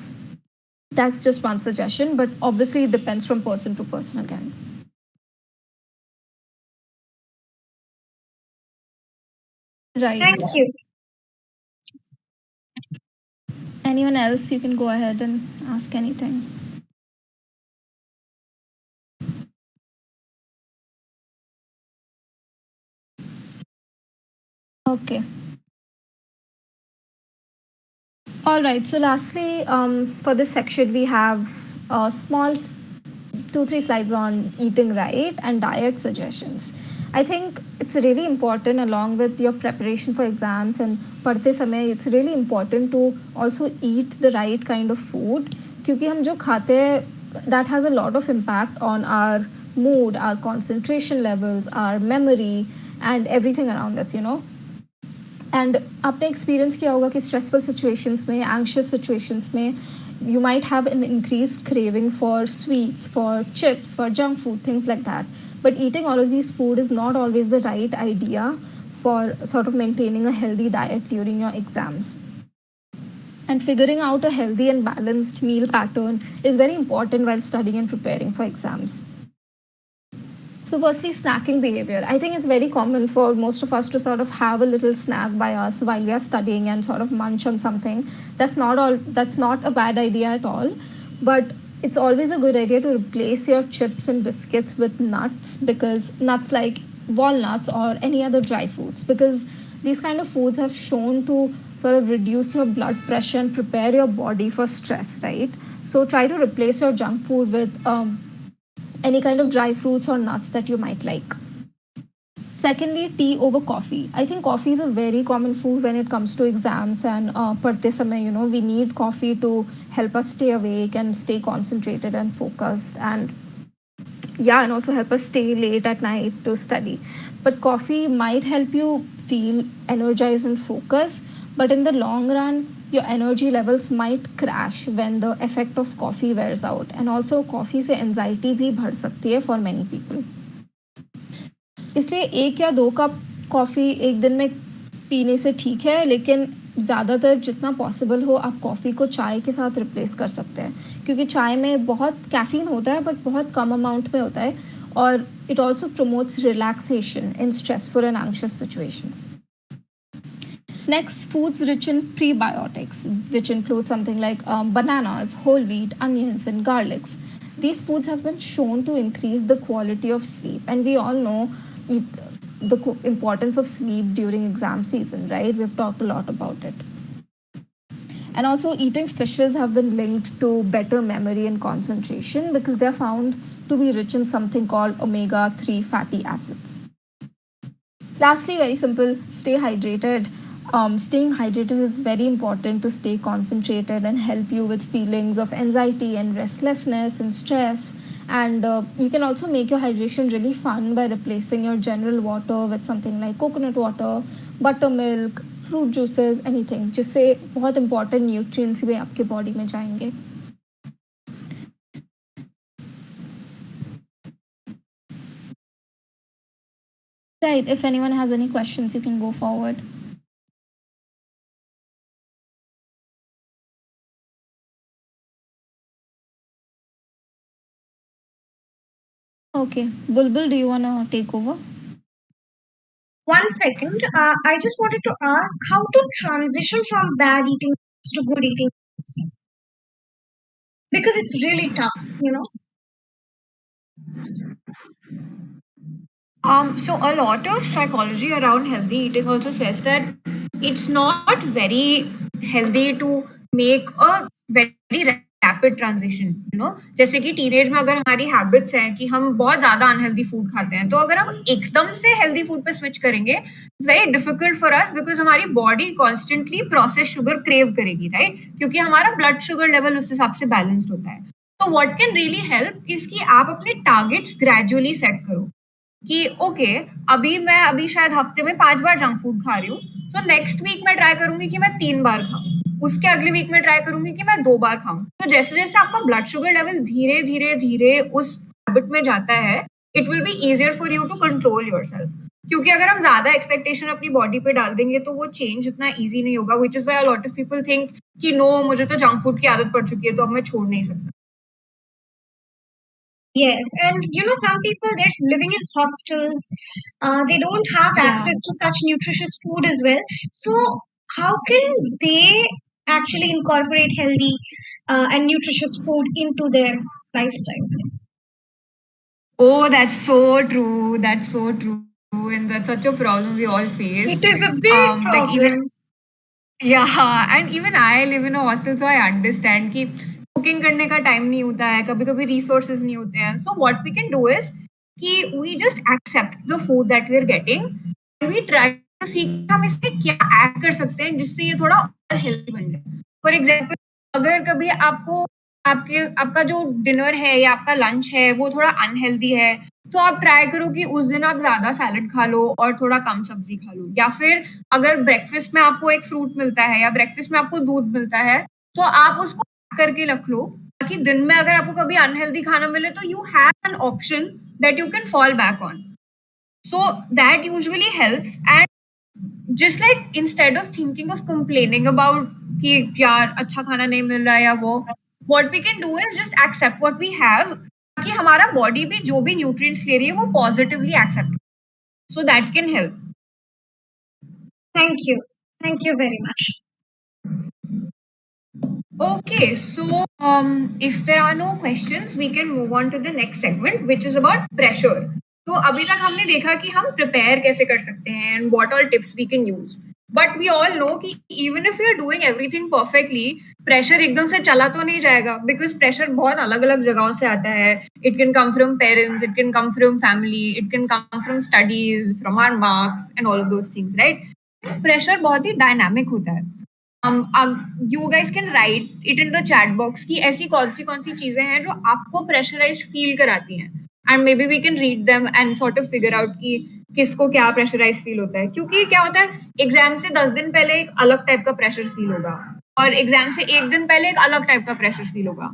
That's just one suggestion, but obviously it depends from person to person again. Right. Thank you. Anyone else, you can go ahead and ask anything. Okay. All right. So lastly, for this section, we have a small 2-3 slides on eating right and diet suggestions. I think it's really important along with your preparation for exams and पढ़ते समय it's really important to also eat the right kind of food क्योंकि हम जो खाते हैं that has a lot of impact on our mood, our concentration levels, our memory and everything around us, And आपने experience किया होगा कि stressful situations में एंग्शियस सिचुएशंस में you might have an increased craving for sweets, for chips, for junk food, things like that. But eating all of these food is not always the right idea for sort of maintaining a healthy diet during your exams. And figuring out a healthy and balanced meal pattern is very important while studying and preparing for exams. So firstly, snacking behavior. I think it's very common for most of us to sort of have a little snack by us while we are studying and sort of munch on something. That's not a bad idea at all. But it's always a good idea to replace your chips and biscuits with nuts, because nuts like walnuts or any other dry foods, because these kind of foods have shown to sort of reduce your blood pressure and prepare your body for stress, right? So try to replace your junk food with any kind of dry fruits or nuts that you might like. Secondly, tea over coffee. I think coffee is a very common food when it comes to exams and padhte samay, we need coffee to help us stay awake and stay concentrated and focused, and and also help us stay late at night to study. But coffee might help you feel energized and focused, but in the long run, your energy levels might crash when the effect of coffee wears out. And also coffee से anxiety भी बढ़ सकती है for many people. इसलिए 1 या 2 cup coffee एक दिन में पीने से ठीक है, लेकिन ज़्यादातर जितना पॉसिबल हो आप कॉफ़ी को चाय के साथ रिप्लेस कर सकते हैं, क्योंकि चाय में बहुत कैफीन होता है बट बहुत कम अमाउंट में होता है, और it also promotes relaxation in stressful and anxious situations. Next, foods rich in prebiotics, which include something like bananas, whole wheat, onions, and garlics. These foods have been shown to increase the quality of sleep, and we all know the importance of sleep during exam season, right? We've talked a lot about it. And also, eating fishes have been linked to better memory and concentration because they're found to be rich in something called omega 3 fatty acids. Lastly, very simple, stay hydrated. Staying hydrated is very important to stay concentrated and help you with feelings of anxiety and restlessness and stress. And you can also make your hydration really fun by replacing your general water with something like coconut water, buttermilk, fruit juices, anything. जिससे बहुत important nutrients भी आपके body में जाएंगे. Right, if anyone has any questions, you can go forward. Okay, Bulbul, do you want to take over? 1 second. I just wanted to ask how to transition from bad eating to good eating because it's really tough. So a lot of psychology around healthy eating also says that it's not very healthy to make a very rapid transition. जैसे कि teenage में अगर हमारी habits हैं कि हम बहुत ज्यादा अनहेल्दी फूड खाते हैं, तो अगर हम एकदम से हेल्दी फूड पे स्विच करेंगे, it's very difficult for us because हमारी body constantly process sugar crave करेगी, राइट? क्योंकि हमारा ब्लड शुगर लेवल उस हिसाब से बैलेंस्ड होता है. तो what can really help is कि आप अपने टारगेट्स ग्रेजुअली सेट करो कि ओके, अभी शायद हफ्ते में 5 बार जंक फूड खा रही हूँ, तो नेक्स्ट वीक मैं ट्राई करूंगी कि मैं 3 बार खाऊं, उसके अगले वीक में ट्राई करूंगी कि मैं 2 बार खाऊं. तो जैसे जैसे आपका ब्लड शुगर लेवल धीरे धीरे धीरे उस हैबिट में जाता है, it will be easier for you to control yourself. क्योंकि अगर हम ज्यादा एक्सपेक्टेशन अपनी बॉडी पे डाल देंगे तो वो चेंज इतना इजी नहीं होगा, which is why a lot of people think कि नो, मुझे तो जंक फूड की आदत पड़ चुकी है तो अब मैं छोड़ नहीं सकता. Yes, and some people that's living in hostels, they don't have access to such nutritious food as well. So, how can they actually incorporate healthy and nutritious food into their lifestyles? Oh, that's so true. That's so true. And that's such a problem we all face. It is a big Like problem. and even I live in a hostel, so I understand कि cooking करने का time नहीं होता है, कभी-कभी resources नहीं होते हैं. So what we can do is कि we just accept the food that we are getting and we try to see कि हम इसमें क्या add कर सकते हैं जिससे ये थोड़ा और healthy बन जाए. For example, अगर कभी आपका जो डिनर है या आपका लंच है वो थोड़ा अनहेल्दी है, तो आप ट्राई करो कि उस दिन आप ज्यादा सैलड खा लो और थोड़ा कम सब्जी खा लो. या फिर अगर ब्रेकफास्ट में आपको एक फ्रूट मिलता है या ब्रेकफास्ट में आपको दूध मिलता है, तो आप उसको करके रख लो ताकि दिन में अगर आपको कभी अनहेल्दी खाना मिले तो you have an option that you can fall back on. So that usually helps. And just like instead of thinking of complaining about कि यार अच्छा खाना नहीं मिल रहा है या वो, what we can do is just accept what we have ताकि हमारा बॉडी भी जो भी न्यूट्रिएंट्स ले रही है वो positively accept, so that can help. Thank you. Thank you very much. Okay, so if there are no questions, we can move on to the next segment, which is about pressure. तो अभी तक हमने देखा कि हम prepare कैसे कर सकते हैं and what all tips we can use. But we all know कि even if we are doing everything perfectly, pressure एकदम से चला तो नहीं जाएगा because pressure बहुत अलग-अलग जगहों से आता है. It can come from parents, it can come from family, it can come from studies, from our marks and all of those things, right? Pressure बहुत ही dynamic होता है. You guys can write it in the chat box कि ऐसी कौन सी चीजें हैं जो आपको प्रेशराइज्ड फील कराती हैं, and may be we can read them and sort of figure out कि किसको क्या प्रेशराइज फील होता है. क्योंकि क्या होता है, एग्जाम से 10 दिन पहले एक अलग टाइप का प्रेशर फील होगा और एग्जाम से 1 दिन पहले एक अलग टाइप का प्रेशर फील होगा.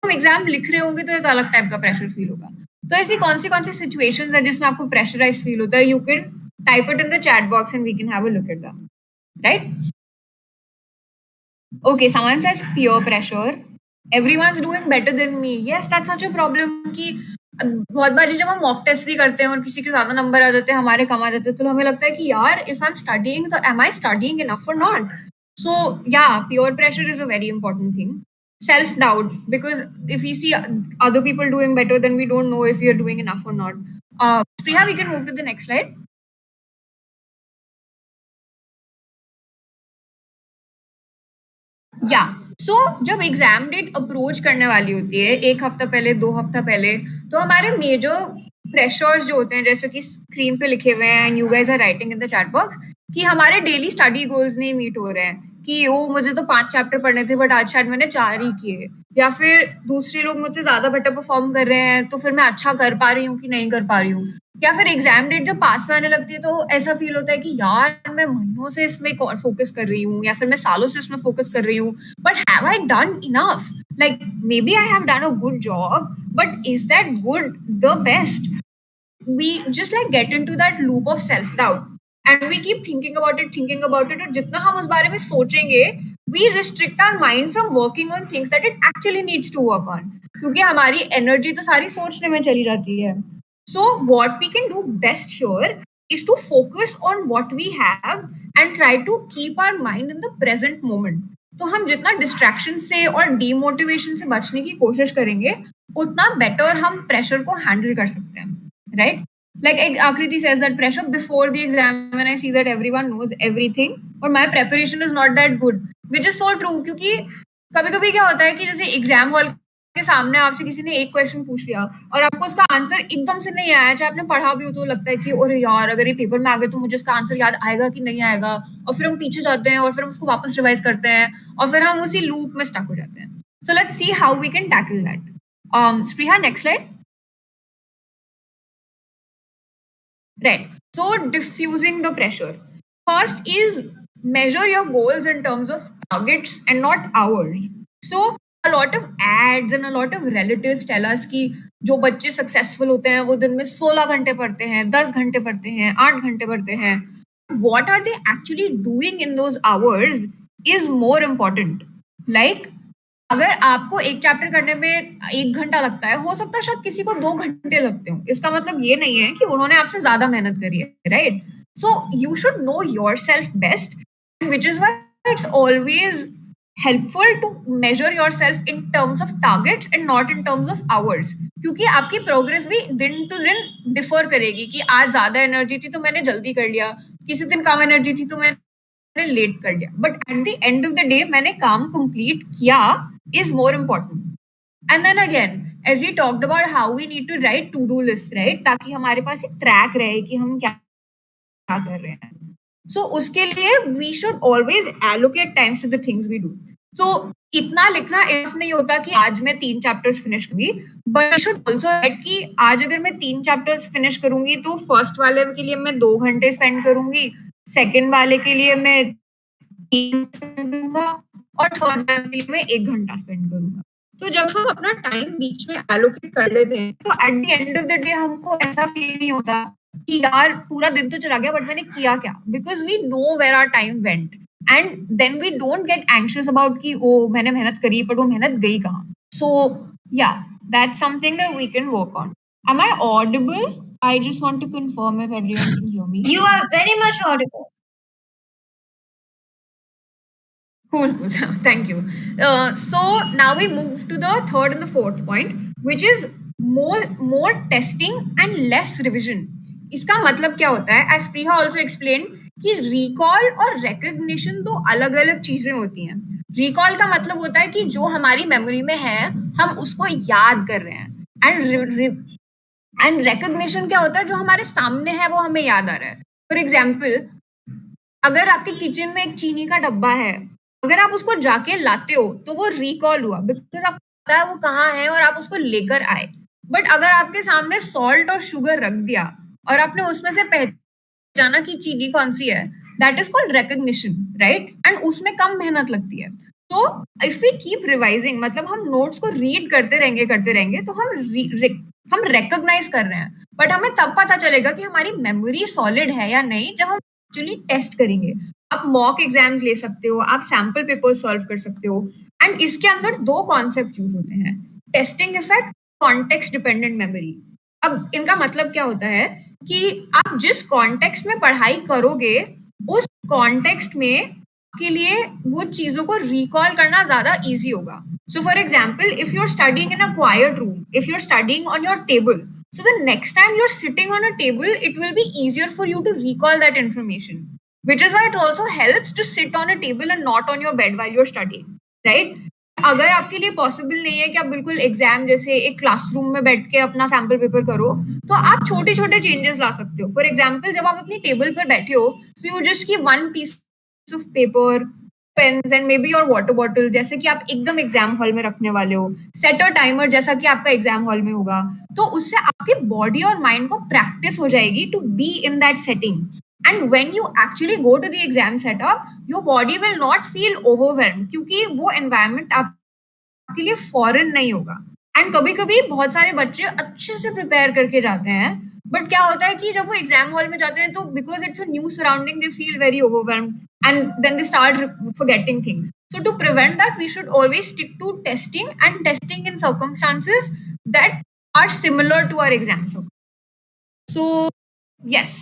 हम एग्जाम लिख रहे होंगे तो एक अलग टाइप का प्रेशर फील होगा. तो ऐसी कौन सी सिचुएशंस है जिसमें आपको प्रेशराइज फील होता है? You can type it in the chat box and we can have a look at that, right? Okay, someone says peer pressure. Everyone's doing better than me. Yes, that's such a problem कि बहुत बार जब हम mock test भी करते हैं और किसी के ज्यादा नंबर आ जाते हैं, हमारे कम आ जाते हैं, तो हमें लगता है कि यार if I'm studying तो am I studying enough or not? So yeah, peer pressure is a very important thing. Self doubt, because if we see other people doing better, then we don't know if we are doing enough or not. Priya, we can move to the next slide. या सो जब exam date approach करने वाली होती है 1 हफ्ता पहले 2 हफ्ता पहले, तो हमारे मेजर प्रेशर्स जो होते हैं जैसे कि स्क्रीन पे लिखे हुए हैं and you guys are writing in the chat box कि हमारे डेली स्टडी गोल्स नहीं मीट हो रहे हैं कि ओ मुझे तो 5 चैप्टर पढ़ने थे बट आज शायद मैंने 4 ही किए, या फिर दूसरे लोग मुझसे ज्यादा बेटर परफॉर्म कर रहे हैं तो फिर मैं अच्छा कर पा रही हूँ कि नहीं कर पा रही हूँ, या फिर एग्जाम डेट जब पास में आने लगती है तो ऐसा फील होता है कि यार मैं महीनों से इसमें फोकस कर रही हूँ या फिर मैं सालों से इसमें फोकस कर रही हूँ, but have I done enough? Like may be I have done a good job, but is that good the best? We just like get into that loop of self doubt and we keep thinking about it, और जितना हम उस बारे में सोचेंगे we restrict our mind from working on things that it actually needs to work on, क्योंकि हमारी energy तो सारी सोचने में चली जाती है. So what we can do best here is to focus on what we have and try to keep our mind in the present moment. तो हम जितना डिस्ट्रैक्शन से और डीमोटिवेशन से बचने की कोशिश करेंगे उतना बेटर हम प्रेशर को हैंडल कर सकते हैं, right? Like Akriti says that pressure before the exam, when I see that everyone knows everything or my preparation is not that good, which is so true. क्योंकि कभी कभी क्या होता है कि जैसे एग्जाम हॉल के सामने आपसे किसी ने एक क्वेश्चन पूछ लिया और आपको उसका आंसर एकदम से नहीं आया, चाहे आपने पढ़ा भी हो तो लगता है कि अरे यार अगर ये पेपर में आ गए तो मुझे इसका आंसर याद आएगा कि नहीं आएगा, और फिर हम पीछे जाते हैं और फिर हम उसको वापस रिवाइज करते हैं और फिर हम उसी लूप में स्टक हो जाते हैं. So let's see how we can tackle that. Spriha, next slide. Right. So diffusing the pressure. First is measure your goals in terms of targets and not hours. So a lot of ads and a lot of relatives tell us कि जो बच्चे successful होते हैं वो दिन में 16 घंटे पढ़ते हैं, 10 घंटे पढ़ते हैं, 8 घंटे पढ़ते हैं. What are they actually doing in those hours is more important. Like अगर आपको एक चैप्टर करने में 1 घंटा लगता है, हो सकता है शायद किसी को 2 घंटे लगते हों. इसका मतलब ये नहीं है कि उन्होंने आपसे ज़्यादा मेहनत करी है, right? So you should know yourself best, which is why it's always helpful to measure yourself in terms of targets and not in terms of hours, क्योंकि आपकी प्रोग्रेस भी दिन टू दिन डिफर करेगी कि आज ज़्यादा एनर्जी थी तो मैंने जल्दी कर लिया, किसी दिन कम एनर्जी थी तो मैंने लेट कर लिया, but at the end of the day मैंने काम कंप्लीट किया is more important. And then again, as we talked about how we need to write to-do lists, right? ताकि हमारे पास एक ट्रैक रहे कि हम क्या कर रहे हैं. So उसके लिए we should always allocate times to the things we do. So इतना लिखना इनफ नहीं होता कि आज मैं 3 चैप्टर्स फिनिश करूंगी, but I should also add कि आज अगर मैं 3 चैप्टर्स फिनिश करूंगी तो फर्स्ट वाले के लिए मैं 2 घंटे स्पेंड करूंगी, सेकंड वाले के लिए मैं 3 स्पेंड करूंगा और थर्ड वाले के लिए मैं 1 घंटा स्पेंड करूंगा. तो जब हम अपना टाइम बीच में एलोकेट कर लेते हैं तो at the end of the day हमको ऐसा फील नहीं होता कि यार पूरा दिन तो चला गया बट मैंने किया क्या, because we know where our time went and then we don't get anxious about कि ओ मैंने मेहनत करी पर वो मेहनत गई कहाँ. So yeah that's something that we can work on. Am I audible? I just want to confirm if everyone can hear me. You are very much audible. Cool. Thank you. So now we move to the third and the fourth point, which is more testing and less revision. इसका मतलब क्या होता है? As Priya also explained कि recall और recognition दो अलग-अलग चीजें होती हैं. Recall का मतलब होता है कि जो हमारी मेमोरी में है हम उसको याद कर रहे हैं, and recognition क्या होता है? जो हमारे सामने है वो हमें याद आ रहा है. For example, अगर आपके किचन में एक चीनी का डब्बा है, अगर आप उसको जाके लाते हो तो वो रिकॉल हुआ बिकॉज आपको पता है वो कहाँ है और आप उसको लेकर आए. बट अगर आपके सामने सॉल्ट और शुगर रख दिया और आपने उसमें से पहचाना कि चीनी कौन सी है, that is called recognition, right? And उसमें कम मेहनत लगती है. तो इफ वी कीप रिवाइजिंग, मतलब हम नोट्स को रीड करते रहेंगे तो हम रिकॉग्नाइज कर रहे हैं, बट हमें तब पता चलेगा कि हमारी मेमोरी सॉलिड है या नहीं जब हम एक्चुअली टेस्ट करेंगे. आप मॉक एग्जाम्स ले सकते हो, आप सैम्पल पेपर सॉल्व कर सकते हो, एंड इसके अंदर 2 कॉन्सेप्ट यूज होते हैं, testing effect, context dependent memory. अब इनका मतलब क्या होता है कि आप जिस कॉन्टेक्स्ट में पढ़ाई करोगे उस कॉन्टेक्स्ट में के लिए वो चीजों को रिकॉल करना ज्यादा इजी होगा. So for example, if you are studying in a quiet room, if you are studying on your table, so the next time you're sitting on a table, it will be easier for you to recall that information, which is why it also helps to sit on a table and not on your bed while you're studying. Right? अगर आपके लिए possible नहीं है कि आप बिल्कुल exam जैसे एक क्लासरूम में बैठ के अपना सैम्पल पेपर करो, तो आप छोटे-छोटे चेंजेस ला सकते हो। फॉर एग्जाम्पल जब आप अपनी टेबल पर बैठे हो, so you just keep one piece of paper, pens and may be your water bottle जैसे कि आप एकदम एग्जाम हॉल में रखने वाले हो। सेट अ टाइमर जैसा कि आपका एग्जाम हॉल में होगा। तो उससे आपके बॉडी और माइंड को प्रैक्टिस हो जाएगी to be in that setting. And when you actually go to the exam setup, your body will not feel overwhelmed क्योंकि वो एनवायरनमेंट आपके लिए फॉरेन नहीं होगा। एंड कभी-कभी बहुत सारे बच्चे अच्छे से प्रिपेयर करके जाते हैं, बट क्या होता है कि जब वो एग्जाम हॉल में जाते हैं तो because it's a new surrounding they feel very overwhelmed and then they start forgetting things. So to prevent that, we should always stick to testing and testing in circumstances that are similar to our exams. So yes,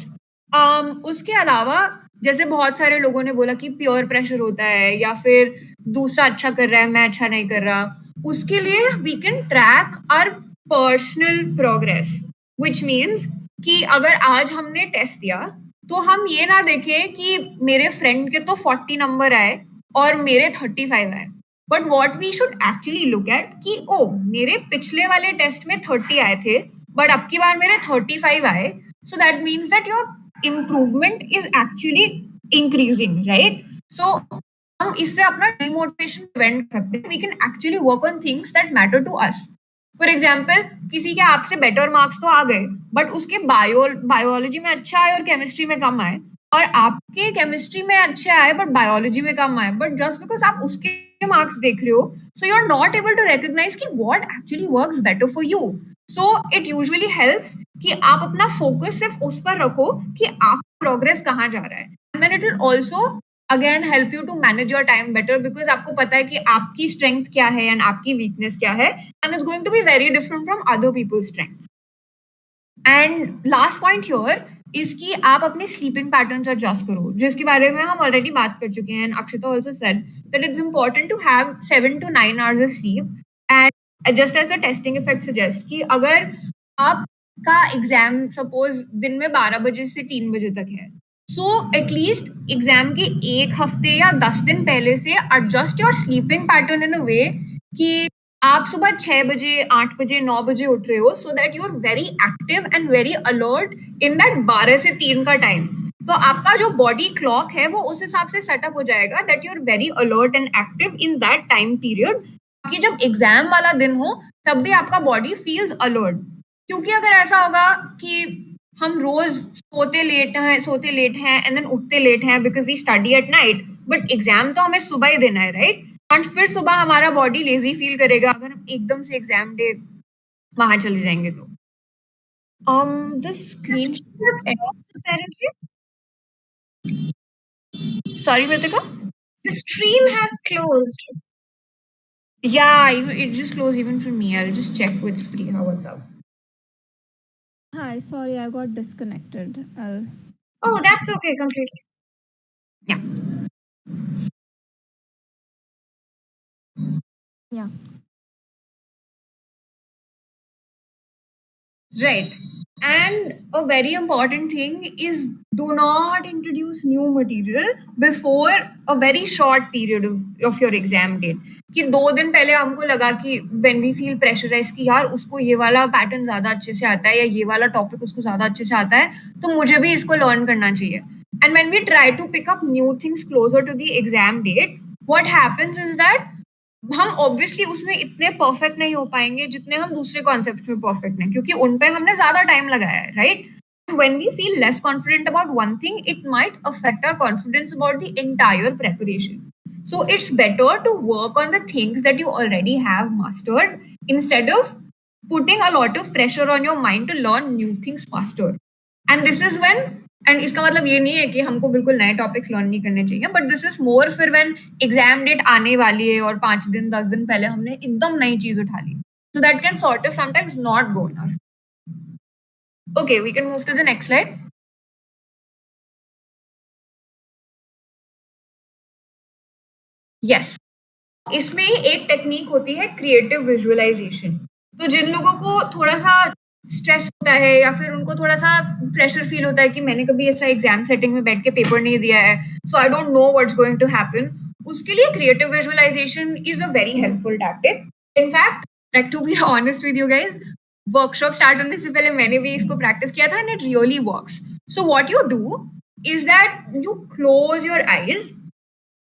उसके अलावा जैसे बहुत सारे लोगों ने बोला कि pure pressure होता है या फिर दूसरा अच्छा कर रहा है मैं अच्छा नहीं कर रहा, उसके लिए we can track our personal progress, which means कि अगर आज हमने टेस्ट दिया तो हम ये ना देखें कि मेरे फ्रेंड के तो 40 नंबर आए और मेरे 35 आए, but what we should actually look at कि ओ मेरे पिछले वाले टेस्ट में 30 आए थे बट अब की बार मेरे 35 आए, so that means that your improvement is actually increasing, right? So हम इससे अपना डिमोटिवेशन प्रिवेंट कर सकते हैं। We can actually work on things that matter to us. For example किसी के आपसे बेटर मार्क्स तो आ गए बट उसके बायोलॉजी में अच्छा आए और केमिस्ट्री में कम आए, और आपके केमिस्ट्री में अच्छे आए बट बायोलॉजी में कम आए, बट जस्ट बिकॉज आप उसके मार्क्स देख रहे हो so you are not able to recognise कि what actually works better for you. So it usually helps कि आप अपना फोकस सिर्फ उस पर रखो कि आप प्रोग्रेस कहाँ जा रहा है, and then it will also again help you to manage your time better because आपको पता है कि आपकी स्ट्रेंथ क्या है एंड आपकी वीकनेस क्या है, and it's going to be very different from other people's strengths. And last point here is कि आप अपने स्लीपिंग पैटर्न्स एडजस्ट करो, जिसके बारे में हम ऑलरेडी बात कर चुके हैं। Akshita also said that it's important to have 7 to 9 hours of sleep, and just as the testing effect suggest कि अगर आपका एग्जाम सपोज दिन में 12 बजे से 3 बजे तक है, सो एटलीस्ट एग्जाम के एक हफ्ते या 10 दिन पहले से adjust your sleeping pattern in अ वे कि आप सुबह 6 बजे 8 बजे 9 बजे उठ रहे हो, so that you are very active and very alert in that 12 से 3 का टाइम। तो आपका जो बॉडी क्लॉक है वो उस हिसाब से सेटअप हो जाएगा that you are very alert and active in that time period, कि जब एग्जाम वाला दिन हो तब भी आपका बॉडी फील्स अलर्ट। क्योंकि अगर ऐसा होगा कि हम रोज सोते लेट हैं एंड देन उठते लेट हैं because we study at night, but exam तो हमें सुबह ही देना है, राइट? और फिर सुबह हमारा बॉडी लेजी फील करेगा अगर हम एकदम से एग्जाम डे वहां चले जाएंगे तो। The screen apparently. Sorry, Pratika. The stream has closed. Yeah, it just closed even for me. I'll just check with Spriha what's up. Hi, sorry, I got disconnected. Oh, that's okay, completely. Yeah. Yeah. Right. And a very important thing is do not introduce new material before a very short period of your exam date. कि 2 दिन पहले हमको लगा कि when we feel pressurized कि यार उसको ये वाला पैटर्न ज़्यादा अच्छे से आता है या ये वाला टॉपिक उसको ज़्यादा अच्छे से आता है तो मुझे भी इसको लर्न करना चाहिए। And when we try to pick up new things closer to the exam date, what happens is that हम ऑब्वियसली उसमें इतने परफेक्ट नहीं हो पाएंगे जितने हम दूसरे कॉन्सेप्ट्स में परफेक्ट हैं, क्योंकि उन पे हमने ज्यादा टाइम लगाया है, right? When we feel less confident about one thing, it might affect our confidence about the entire preparation. So it's better to work on the things that you already have mastered instead of putting a lot of pressure on your mind to learn new things faster. And this is when, and इसका मतलब ये नहीं है कि हमको बिल्कुल नए topics learn नहीं करने चाहिए, बट दिस इज मोर फिर व्हेन एग्जाम डेट आने वाली है और 5 दिन 10 दिन पहले हमने एकदम नई चीज उठा ली, so that can sort of sometimes not go enough. Okay, we can move to the next slide. Yes, इसमें एक टेक्निक होती है क्रिएटिव विजुअलाइजेशन। तो जिन लोगों को थोड़ा सा स्ट्रेस होता है या फिर उनको थोड़ा सा प्रेशर फील होता है कि मैंने कभी ऐसा एग्जाम सेटिंग में बैठ के पेपर नहीं दिया है, so I don't know what's going to happen, उसके लिए creative visualisation is a very helpful tactic. In fact, like to be honest with you guys, workshop start होने से पहले मैंने भी इसको प्रैक्टिस किया था, and it really works. So what you do is that you close your eyes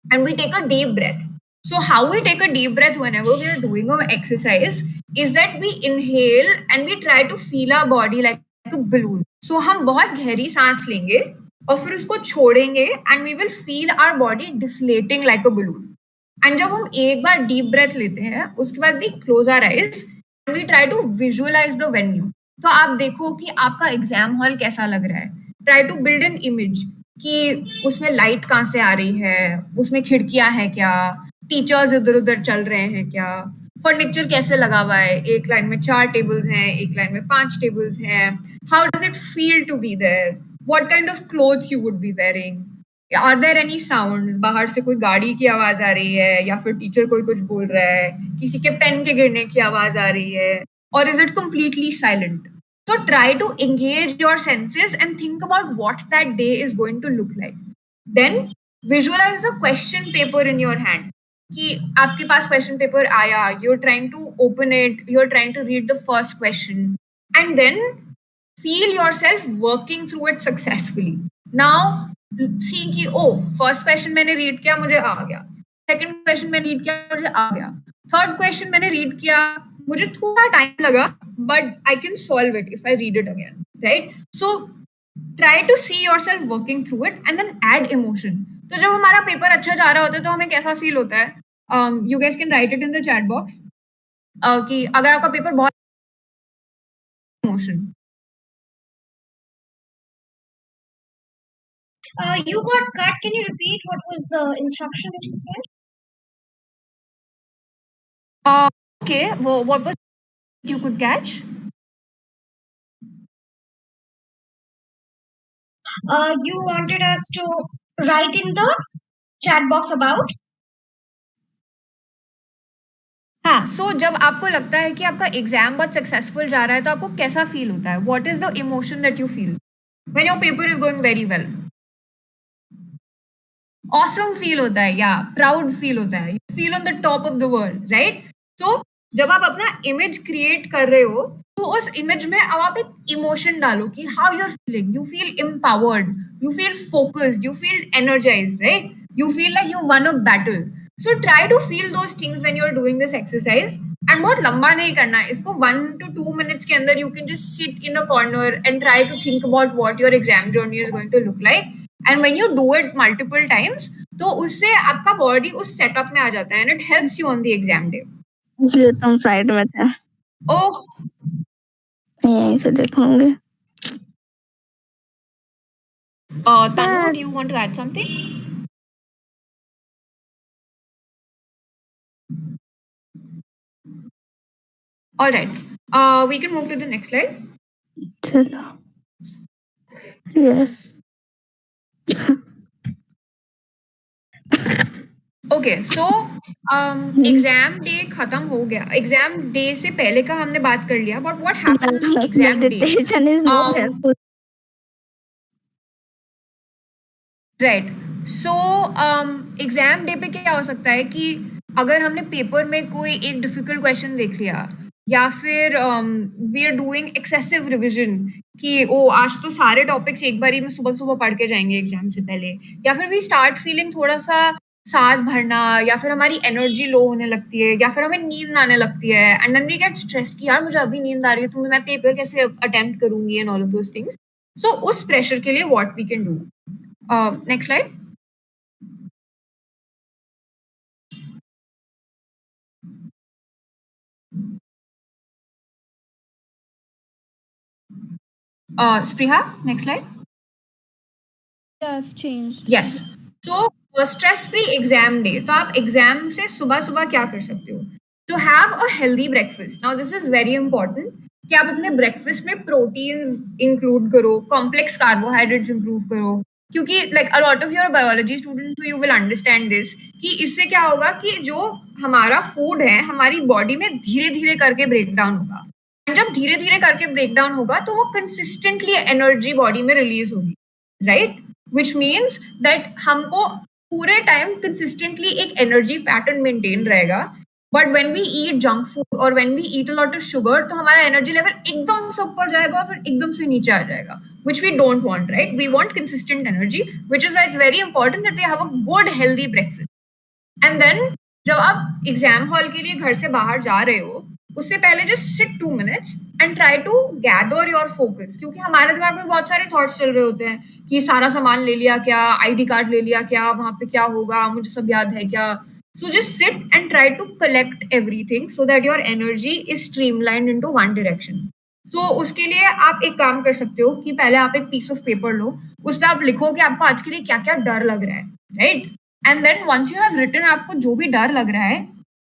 and we take a deep breath. So how we take a deep breath whenever we are doing an exercise is that we inhale and we try to feel our body like a balloon. So हम बहुत गहरी सांस लेंगे और फिर उसको छोड़ेंगे and we will feel our body deflating like a balloon. And जब हम एक बार deep breath लेते हैं उसके बाद we close our eyes and we try to visualize the venue. तो आप देखो कि आपका एग्जाम हॉल कैसा लग रहा है. Try to build an image कि उसमें लाइट कहाँ से आ रही है, उसमें खिड़कियां है क्या, टीचर्स इधर उधर चल रहे हैं क्या, फर्नीचर कैसे लगा हुआ है, एक लाइन में 4 टेबल्स हैं, एक लाइन में 5 टेबल्स हैं, how does it feel to be there, what kind of clothes you would be wearing, are there any sounds, बाहर से कोई गाड़ी की आवाज आ रही है या फिर टीचर कोई कुछ बोल रहा है, किसी के पेन के गिरने की आवाज आ रही है, और is it completely silent. So try to engage your senses and think about what that day is going to look like. Then visualize the question paper in your hand. कि आपके पास question paper आया, you're trying to open it, you're trying to read the first question, and then feel yourself working through it successfully. Now see कि first question मैंने read किया, मुझे आ गया. Second question मैंने read किया, मुझे आ गया. Third question मैंने read किया, मुझे थोड़ा टाइम लगा, but I can solve it if I read it again, right? So try to see yourself working through it and then add emotion. तो जब हमारा पेपर अच्छा जा रहा होता है तो हमें कैसा फील होता है? You guys can write it in the chat box. कि अगर आपका पेपर बहुत emotion. You got cut. Can you repeat what was the instruction that you said? Okay, well, what was you could catch? You wanted us to write in the chat box about. हाँ, सो जब आपको लगता है कि आपका exam बहुत successful जा रहा है तो आपको कैसा फील होता है? What is the emotion that you feel when your paper is going very well? Awesome feel होता है या प्राउड फील होता है, you feel on the top of the world, right? So जब आप अपना इमेज क्रिएट कर रहे हो तो उस इमेज में अब आप एक इमोशन डालो कि how you are feeling. You feel empowered, you feel focused, you feel energised, right? You feel like you won a battle. So try to feel those things when you are doing this exercise. And बहुत लंबा नहीं करना है इसको. 1 to 2 minutes के अंदर you can just sit in a corner and try to think about what your exam journey is going to look like. And when you do it multiple times तो उससे आपका बॉडी उस setup में आ जाता है and it helps you on the exam day. इसलिए तुम side में थे. ओह, यहीं से देखूंगी. Tanu, do you want to add something? All right. We can move to the next slide. चलो. Yes. Okay, so exam day खत्म हो गया. एग्जाम डे से पहले का हमने बात कर लिया, but what happens on the exam day? Meditation is not helpful. Right. So exam day पे क्या हो सकता है कि अगर हमने पेपर में कोई एक डिफिकल्ट क्वेश्चन देख लिया या फिर we are doing excessive revision कि आज तो सारे टॉपिक्स एक बारी में सुबह सुबह पढ़ के जाएंगे एग्जाम से पहले, या फिर वी स्टार्ट फीलिंग थोड़ा सा सांस भरना, या फिर हमारी एनर्जी लो होने लगती है, या फिर हमें नींद आने लगती है, and then we get stress कि यार मुझे अभी नींद आ रही है तो मैं पेपर कैसे अटेम्प्ट करूंगी and all of those things. So उस प्रेशर के लिए what we can do. Next slide. Spriha, next slide. Yeah, I've changed. Yes. So stress free exam day. तो आप एग्जाम से सुबह सुबह क्या कर सकते हो? To have a healthy breakfast. Now this is very important कि आप अपने ब्रेकफास्ट में प्रोटीन्स इंक्लूड करो, कॉम्प्लेक्स कार्बोहाइड्रेट्स इंक्लूड करो, क्योंकि like a lot of your biology students you will understand this कि इससे क्या होगा कि जो हमारा फूड है हमारी बॉडी में धीरे धीरे करके ब्रेक डाउन होगा. जब धीरे धीरे करके ब्रेक डाउन होगा तो वो कंसिस्टेंटली एनर्जी बॉडी में रिलीज होगी, राइट? विच मीन्स दैट हमको पूरे टाइम कंसिस्टेंटली एक एनर्जी पैटर्न मेंटेन रहेगा. But when we eat junk food और when we eat a lot of sugar, तो हमारा एनर्जी लेवल एकदम से ऊपर जाएगा और फिर एकदम से नीचे आ जाएगा, which we don't want, right? We want consistent energy, which is why it's very important that we have a good healthy breakfast. And देन जब आप एग्जाम हॉल के लिए घर से बाहर जा रहे हो, उससे पहले just sit 2 minutes and try to gather your focus, क्योंकि हमारे दिमाग में बहुत सारे थॉट्स चल रहे होते हैं कि सारा सामान ले लिया क्या, आईडी कार्ड ले लिया क्या, वहां पे क्या होगा, मुझे सब याद है क्या. So just sit and try to collect everything so that your energy is streamlined into one direction. So उसके लिए आप एक काम कर सकते हो कि पहले आप एक पीस ऑफ पेपर लो, उस पर आप लिखो कि आपको आज के लिए क्या क्या डर लग रहा है, right? And then once you have written आपको जो भी डर लग रहा है,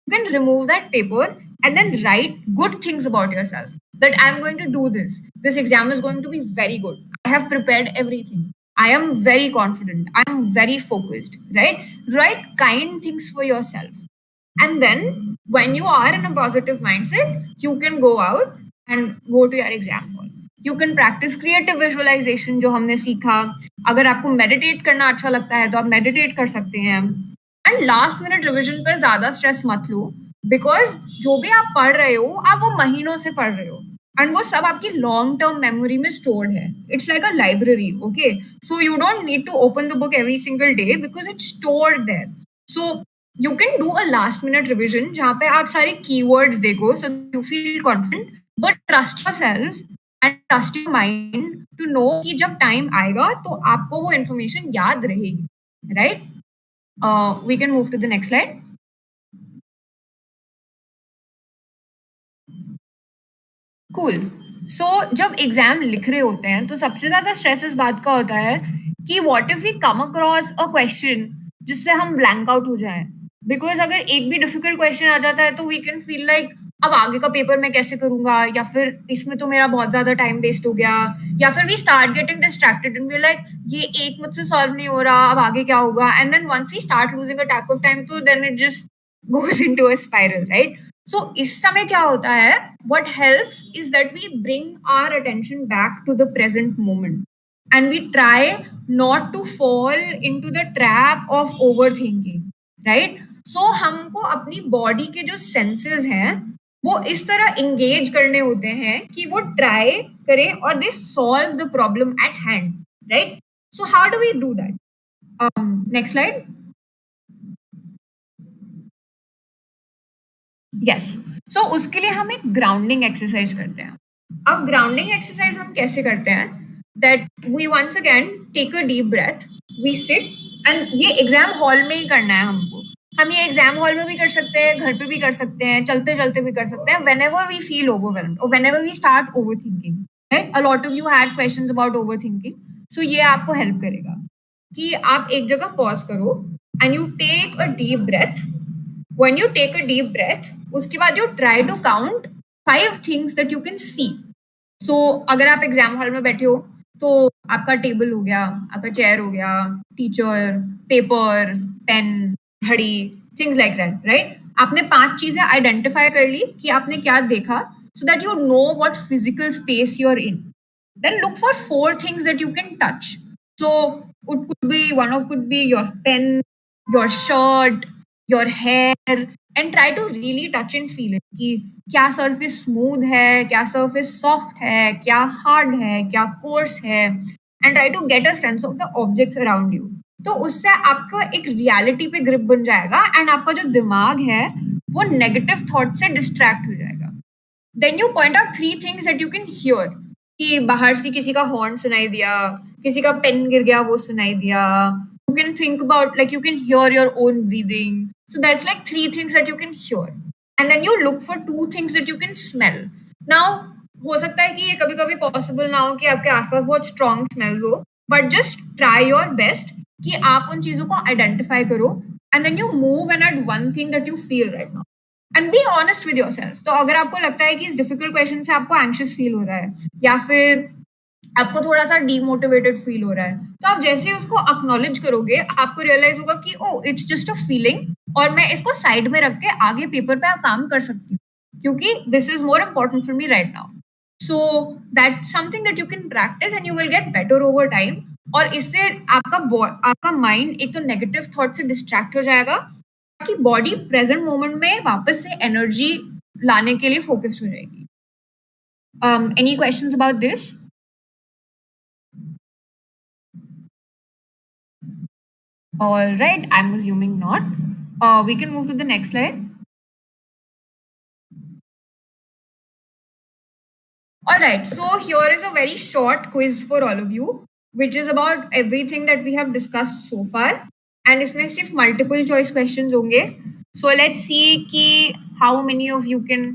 you can remove that paper and then write good things about yourself. That I am going to do this. This exam is going to be very good. I have prepared everything. I am very confident. I am very focused. Right? Write kind things for yourself. And then when you are in a positive mindset, you can go out and go to your exam hall. You can practice creative visualization जो हमने सीखा. अगर आपको meditate करना अच्छा लगता है तो आप मेडिटेट कर सकते हैं. एंड लास्ट मिनट रिविजन पर ज्यादा स्ट्रेस मत लो, बिकॉज जो भी आप पढ़ रहे हो आप वो महीनों से पढ़ रहे हो एंड वो सब आपकी लॉन्ग टर्म मेमोरी में स्टोर्ड है. It's like a library. Okay, so you don't need to open the book every single day because it's stored there. So you can do a last minute revision जहाँ पे आप सारे keywords देखो so you feel confident, but trust yourself and trust your mind to know कि जब time आएगा तो आपको वो information याद रहेगी, right? We can move to the next slide. Cool. So जब एग्जाम लिख रहे होते हैं तो सबसे ज्यादा स्ट्रेस इस बात का होता है कि what if we come across a question जिससे हम ब्लैंक आउट हो जाए. बिकॉज अगर एक भी डिफिकल्ट क्वेश्चन आ जाता है तो वी कैन फील लाइक अब आगे का पेपर मैं कैसे करूंगा, या फिर इसमें तो मेरा बहुत ज्यादा टाइम वेस्ट हो गया, या फिर we start getting distracted and we like ये एक मुझसे सॉल्व नहीं हो रहा, अब आगे क्या होगा. And then once we start losing a track of time तो then it just goes into a spiral, right? So इस समय क्या होता है, what helps is that we bring our attention back to the present moment and we try not to fall into the trap of overthinking, right? So हमको अपनी body के जो senses हैं वो इस तरह इंगेज करने होते हैं कि वो ट्राई करें और they solve the problem at hand, right? So how do we do that? Next slide. Yes, so उसके लिए हम एक ग्राउंडिंग एक्सरसाइज करते हैं. अब ग्राउंडिंग एक्सरसाइज हम कैसे करते हैं, that we once again take a deep breath, we sit, and ये एग्जाम हॉल में ही करना है हमको. हम ये एग्जाम हॉल में भी कर सकते हैं, घर पे भी कर सकते हैं, चलते चलते भी कर सकते हैं, whenever we feel overwhelmed or whenever we start overthinking, right? A lot of you had questions about overthinking, so ये आपको हेल्प करेगा कि आप एक जगह पॉज करो and you take a deep breath. When you take a deep breath, उसके बाद you try to count 5 things that you can see. So अगर आप एग्जाम हॉल में बैठे हो तो आपका टेबल हो गया, आपका चेयर हो गया, टीचर, पेपर, पेन, घड़ी, थिंग्स लाइक दैट, राइट? आपने 5 चीजें आइडेंटिफाई कर ली कि आपने क्या देखा, so that you know what physical space you are in. Then look for 4 things that you can touch. So it could be could be your pen, your shirt, your hair, and try to really touch and feel it कि क्या surface smooth है, क्या surface soft है, क्या hard है, क्या coarse है, and try to get a sense of the objects around you. तो उससे आपका एक रियलिटी पे ग्रिप बन जाएगा एंड आपका जो दिमाग है वो नेगेटिव थॉट से डिस्ट्रैक्ट हो जाएगा. Then you point out 3 things that you can hear कि बाहर से किसी का हॉर्न सुनाई दिया, किसी का पेन गिर गया वो सुनाई दिया. You can think about, like, you can hear your own breathing. So that's like 3 things that you can hear. And then you look for 2 things that you can smell. Now, हो सकता है कि ये कभी कभी पॉसिबल ना हो कि आपके आसपास बहुत स्ट्रॉन्ग स्मेल हो, but just try your best कि आप उन चीजों को आइडेंटिफाई करो and then you move and at one thing that you feel right now and be honest with yourself. तो अगर आपको लगता है कि इस डिफिकल्ट क्वेश्चन से आपको एंशियस फील हो रहा है या फिर आपको थोड़ा सा डीमोटिवेटेड फील हो रहा है, तो आप जैसे ही उसको एक्नॉलेज करोगे आपको रियलाइज होगा कि oh it's just a feeling और मैं इसको साइड में रख के आगे पेपर पे काम कर सकती हूँ क्योंकि this is more important for me right now. So that's something that you can practice and you will get better over time. और इससे आपका माइंड एक तो नेगेटिव थॉट से डिस्ट्रैक्ट हो जाएगा, ताकि बॉडी प्रेजेंट मोमेंट में वापस से एनर्जी लाने के लिए फोकस्ड हो जाएगी. Any questions about this? All right, I'm assuming not. We can move to the next slide. All right, so here is a very short quiz for all of you, which is about everything that we have discussed so far. And इसमें सिर्फ multiple choice questions होंगे. So let's see कि how many of you can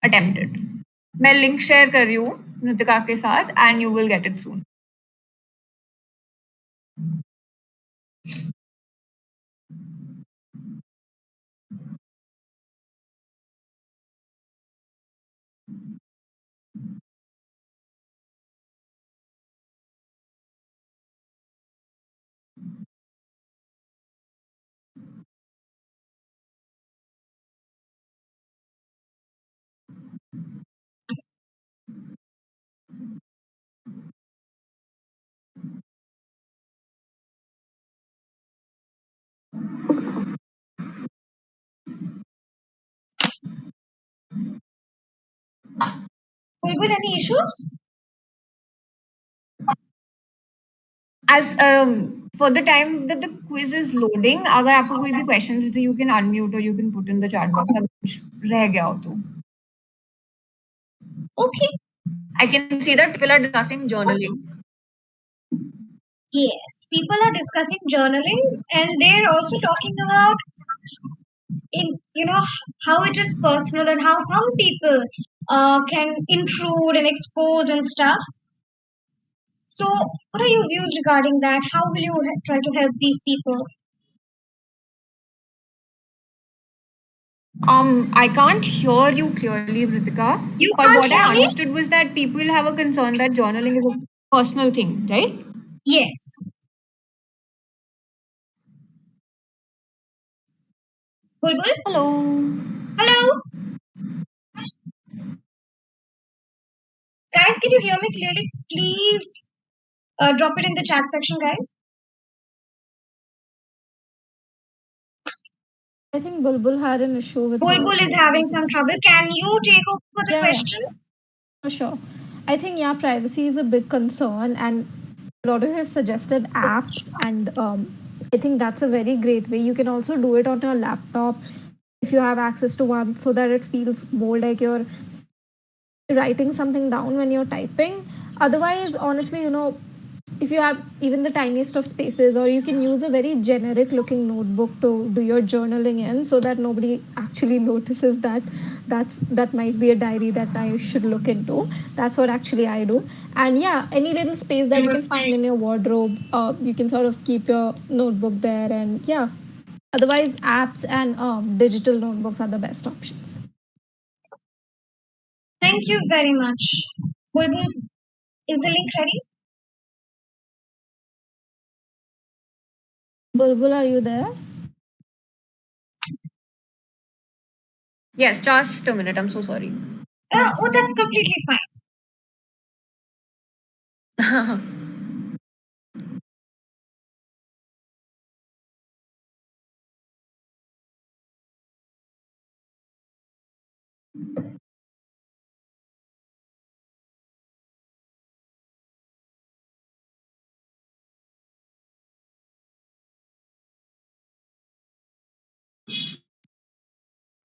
attempt it. मैं link share कर रही हूँ नितिका के साथ and you will get it soon. Bulbul, any issues? As for the time that the quiz is loading, अगर आपको कोई भी questions है तो you can unmute or you can put in the chat box अगर कुछ रह गया हो तो. Okay. I can see that people are discussing journaling. Yes, people are discussing journaling and they're also talking about how it is personal and how some people can intrude and expose and stuff. So, what are your views regarding that? How will you try to help these people? I can't hear you clearly, Ritika. You But can't what I hear me? understood was that people have a concern that journaling is a personal thing, right? Yes. Bulbul? Hello. Hello? Guys, can you hear me clearly? Please drop it in the chat section, guys. I think Bulbul had an issue with her. Bulbul is having some trouble. Can you take over the Yeah. question? For sure. I think, yeah, privacy is a big concern, and a lot of you have suggested apps, and I think that's a very great way. You can also do it on your laptop if you have access to one, so that it feels more like you're writing something down when you're typing. Otherwise, honestly, if you have even the tiniest of spaces, or you can use a very generic looking notebook to do your journaling in, so that nobody actually notices that might be a diary that I should look into. That's what actually I do. And yeah, any little space that you can find in your wardrobe, you can sort of keep your notebook there. And yeah, otherwise apps and digital notebooks are the best options. Thank you very much. Bulbul, is the link ready? Bulbul, are you there? Yes, just a minute. I'm so sorry. Oh, that's completely fine.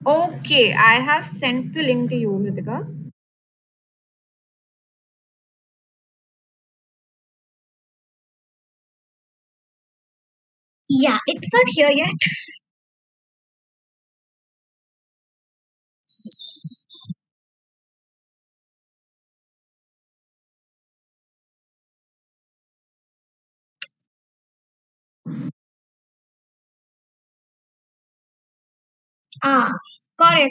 Okay, I have sent the link to you, Ritika. Yeah, it's not here yet. Ah, got it.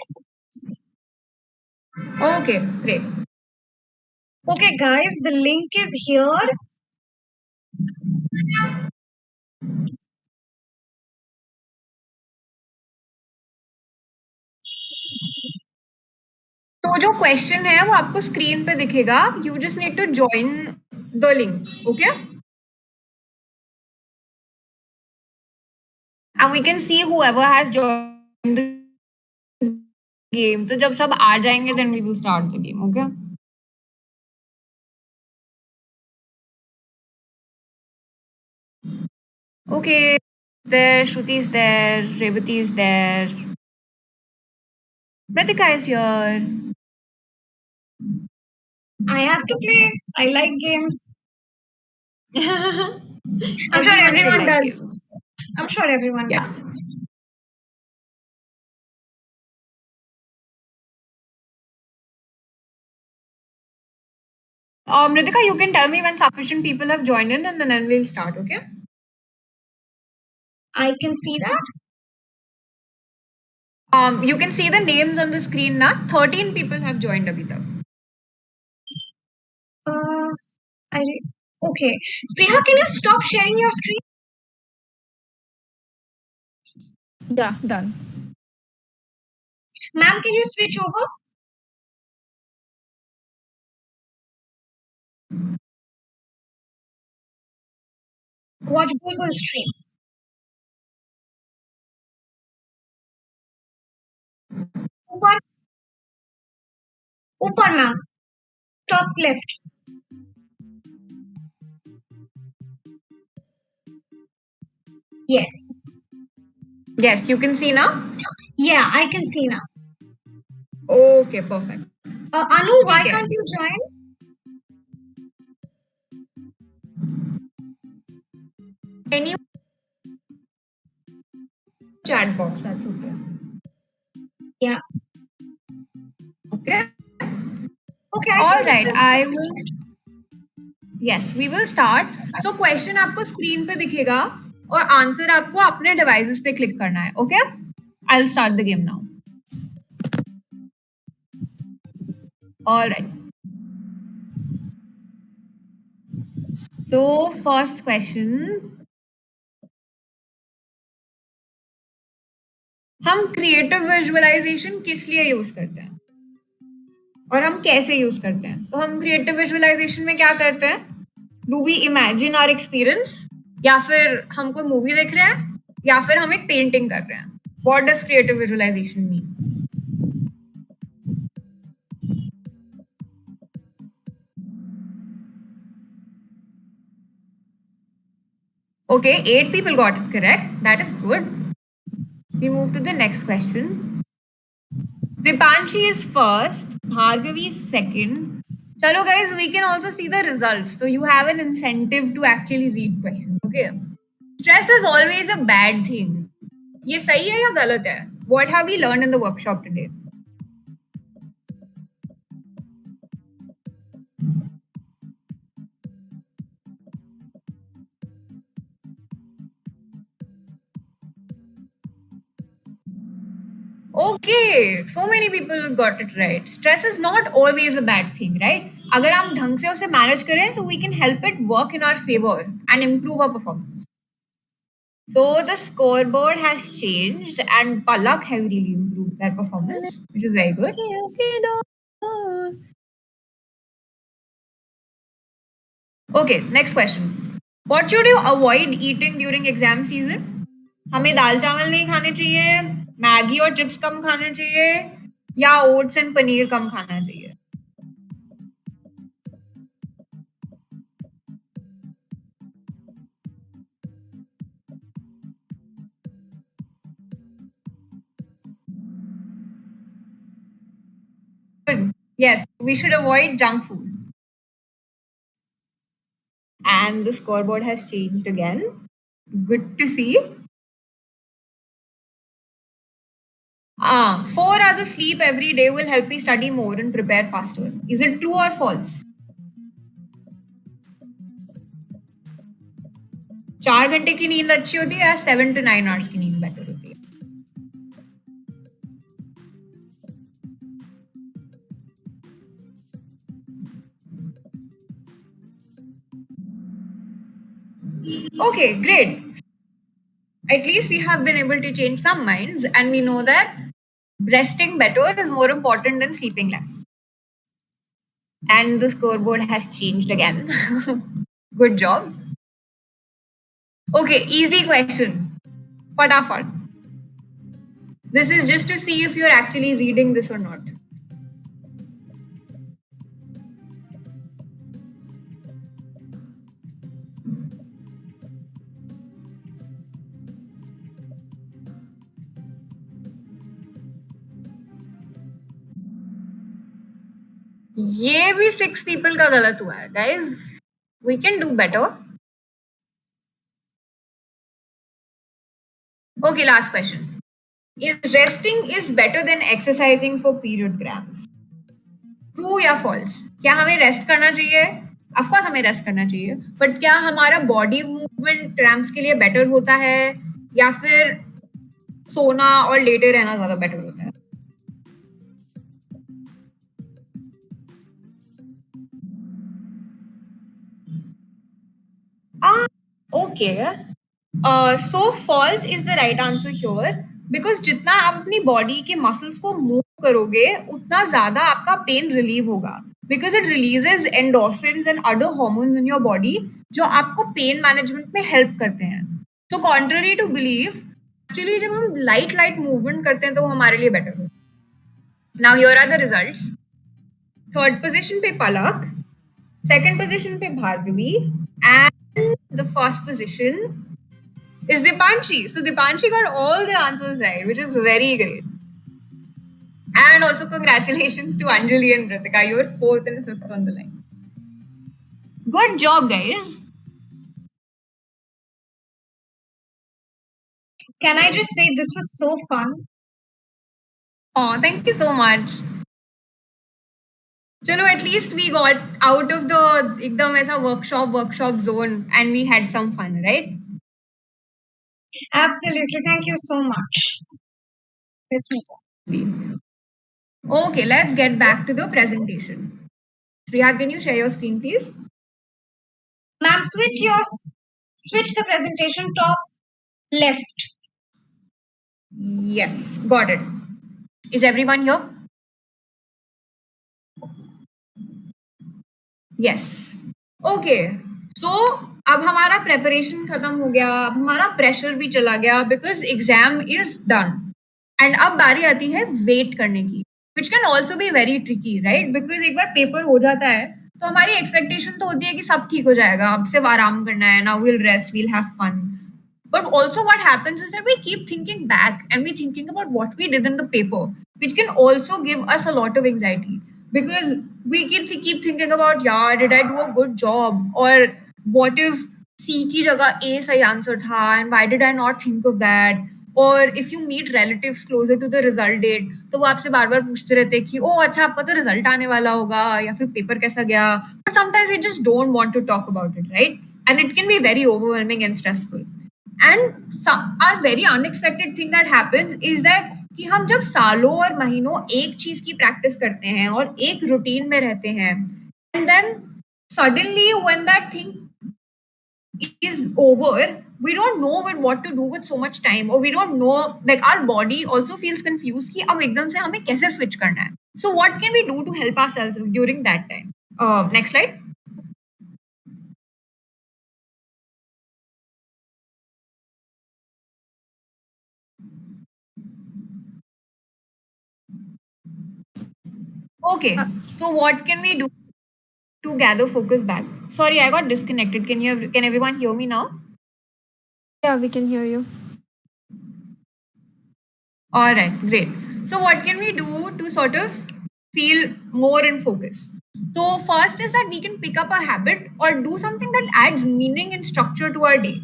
Okay, great. Okay, guys, the link is here. तो जो question है वो आपको screen पे दिखेगा. You just need to join the link, okay? And we can see whoever has joined the game. So जब सब आ जाएंगे, then we will start the game, okay? Okay, there, Shruti is there, Revati is there, Pratika is here. I have to play. I like games. I'm sure everyone does. Games. I'm sure everyone does. Ritika, you can tell me when sufficient people have joined in, and then we'll start, okay? I can see that. You can see the names on the screen now. 13 people have joined abhi tak. I okay. Spriha, can you stop sharing your screen? Yeah, done. Ma'am, can you switch over? Watch Google stream. ऊपर ऊपर ma'am. Top left. Yes. Yes, you can see now? Yeah, I can see now. Okay, perfect. Anu, why can't you join? Any chat box, that's okay. Yeah. Okay. Okay. All right. I will. Yes, we will start. So question आपको screen पे दिखेगा और answer आपको अपने devices पे click करना है. Okay? I'll start the game now. All right. So first question. हम क्रिएटिव विजुअलाइजेशन किस लिए यूज करते हैं और हम कैसे यूज करते हैं? तो हम क्रिएटिव विजुअलाइजेशन में क्या करते हैं? Do we imagine our experience, या फिर हम कोई मूवी देख रहे हैं, या फिर हम एक पेंटिंग कर रहे हैं? What does creative visualisation mean? Okay, 8 people got it correct. That is good. We move to the next question. Dipanshi is first, Bhargavi is second. Chalo guys, we can also see the results. So you have an incentive to actually read questions. Okay. Stress is always a bad thing. ये सही है या गलत है? What have we learned in the workshop today? Okay, so many people got it right. Stress is not always a bad thing, right? अगर हम ढंग से उसे manage करें, so we can help it work in our favor and improve our performance. So the scoreboard has changed and Palak has really improved their performance, which is very good. Okay, next question. What should you avoid eating during exam season? हमें दाल चावल नहीं खाने चाहिए, Maggi और chips कम खाने चाहिए, या oats and paneer कम खाना चाहिए? Good. Yes, we should avoid junk food. And the scoreboard has changed again. Good to see. 4 hours of sleep every day will help me study more and prepare faster. Is it true or false? 4 घंटे की नींद अच्छी होती है या 7 to 9 hours की नींद better होती है? Okay, great. At least we have been able to change some minds, and we know that resting better is more important than sleeping less. And the scoreboard has changed again. Good job. Okay, easy question. Fatafat. This is just to see if you're actually reading this or not. ये भी 6 people का गलत हुआ है, guys. We can do better. Okay, last question. Is resting is better than exercising for period cramps? True या false? क्या हमें rest करना चाहिए? Of course हमें रेस्ट करना चाहिए, बट क्या हमारा बॉडी मूवमेंट क्रैम्प्स के लिए बेटर होता है या फिर सोना और लेटे रहना ज्यादा बेटर होता है? Okay. So false is the right answer here because जितना आप अपनी बॉडी के मसल्स को मूव करोगे उतना ज्यादा आपका पेन रिलीव होगा because it releases endorphins and other hormones in your body जो आपको पेन मैनेजमेंट में हेल्प करते हैं. So contrary to belief, actually जब हम लाइट मूवमेंट करते हैं तो वो हमारे लिए बेटर होता है. Now here are the results. Third position पे पलक, second position पे Bhargavi and the first position is Dipanshi. So Dipanshi got all the answers right, which is very great. And also congratulations to Anjali and Ritika. You were 4th and 5th on the line. Good job, guys. Can I just say this was so fun? Oh, thank you so much. Chalo, at least we got out of the ekdam aisa workshop zone and we had some fun, right? Absolutely. Thank you so much. Let's move on. Okay, let's get back to the presentation. Priya, can you share your screen, please? Ma'am, switch the presentation top left. Yes, got it. Is everyone here? Yes. Okay. So अब हमारा preparation खत्म हो गया, अब हमारा pressure भी चला गया because exam is done and अब बारी आती है वेट करने की which can also be very tricky right because एक बार पेपर हो जाता है तो हमारी एक्सपेक्टेशन तो होती है कि सब ठीक हो जाएगा, अब सिर्फ आराम करना है, now will rest, will have fun. But also what happens is that we keep thinking back and we thinking about what we did in the paper, which can also give us a lot of anxiety because we keep thinking about, yeah, did I do a good job? Or what if C की जगह A सही answer था and why did I not think of that? Or if you meet relatives closer to the result date, तो वो आपसे बार बार पूछते रहते हैं कि ओ अच्छा आपका तो रिजल्ट आने वाला होगा या फिर पेपर कैसा गया. But sometimes we just don't want to talk about it, right? And it can be very overwhelming and stressful. And our very unexpected thing that happens is that कि हम जब सालों और महीनों एक चीज की प्रैक्टिस करते हैं और एक रूटीन में रहते हैं and then suddenly when that thing is over we don't know what to do with so much time or we don't know, like our body also feels confused कि अब एकदम से हमें कैसे switch करना है. So what can we do to help ourselves during that time? Next slide. Okay, so what can we do to gather focus back? Sorry, I got disconnected. Can everyone hear me now? Yeah, we can hear you. All right, great. So what can we do to sort of feel more in focus? So first is that we can pick up a habit or do something that adds meaning and structure to our day.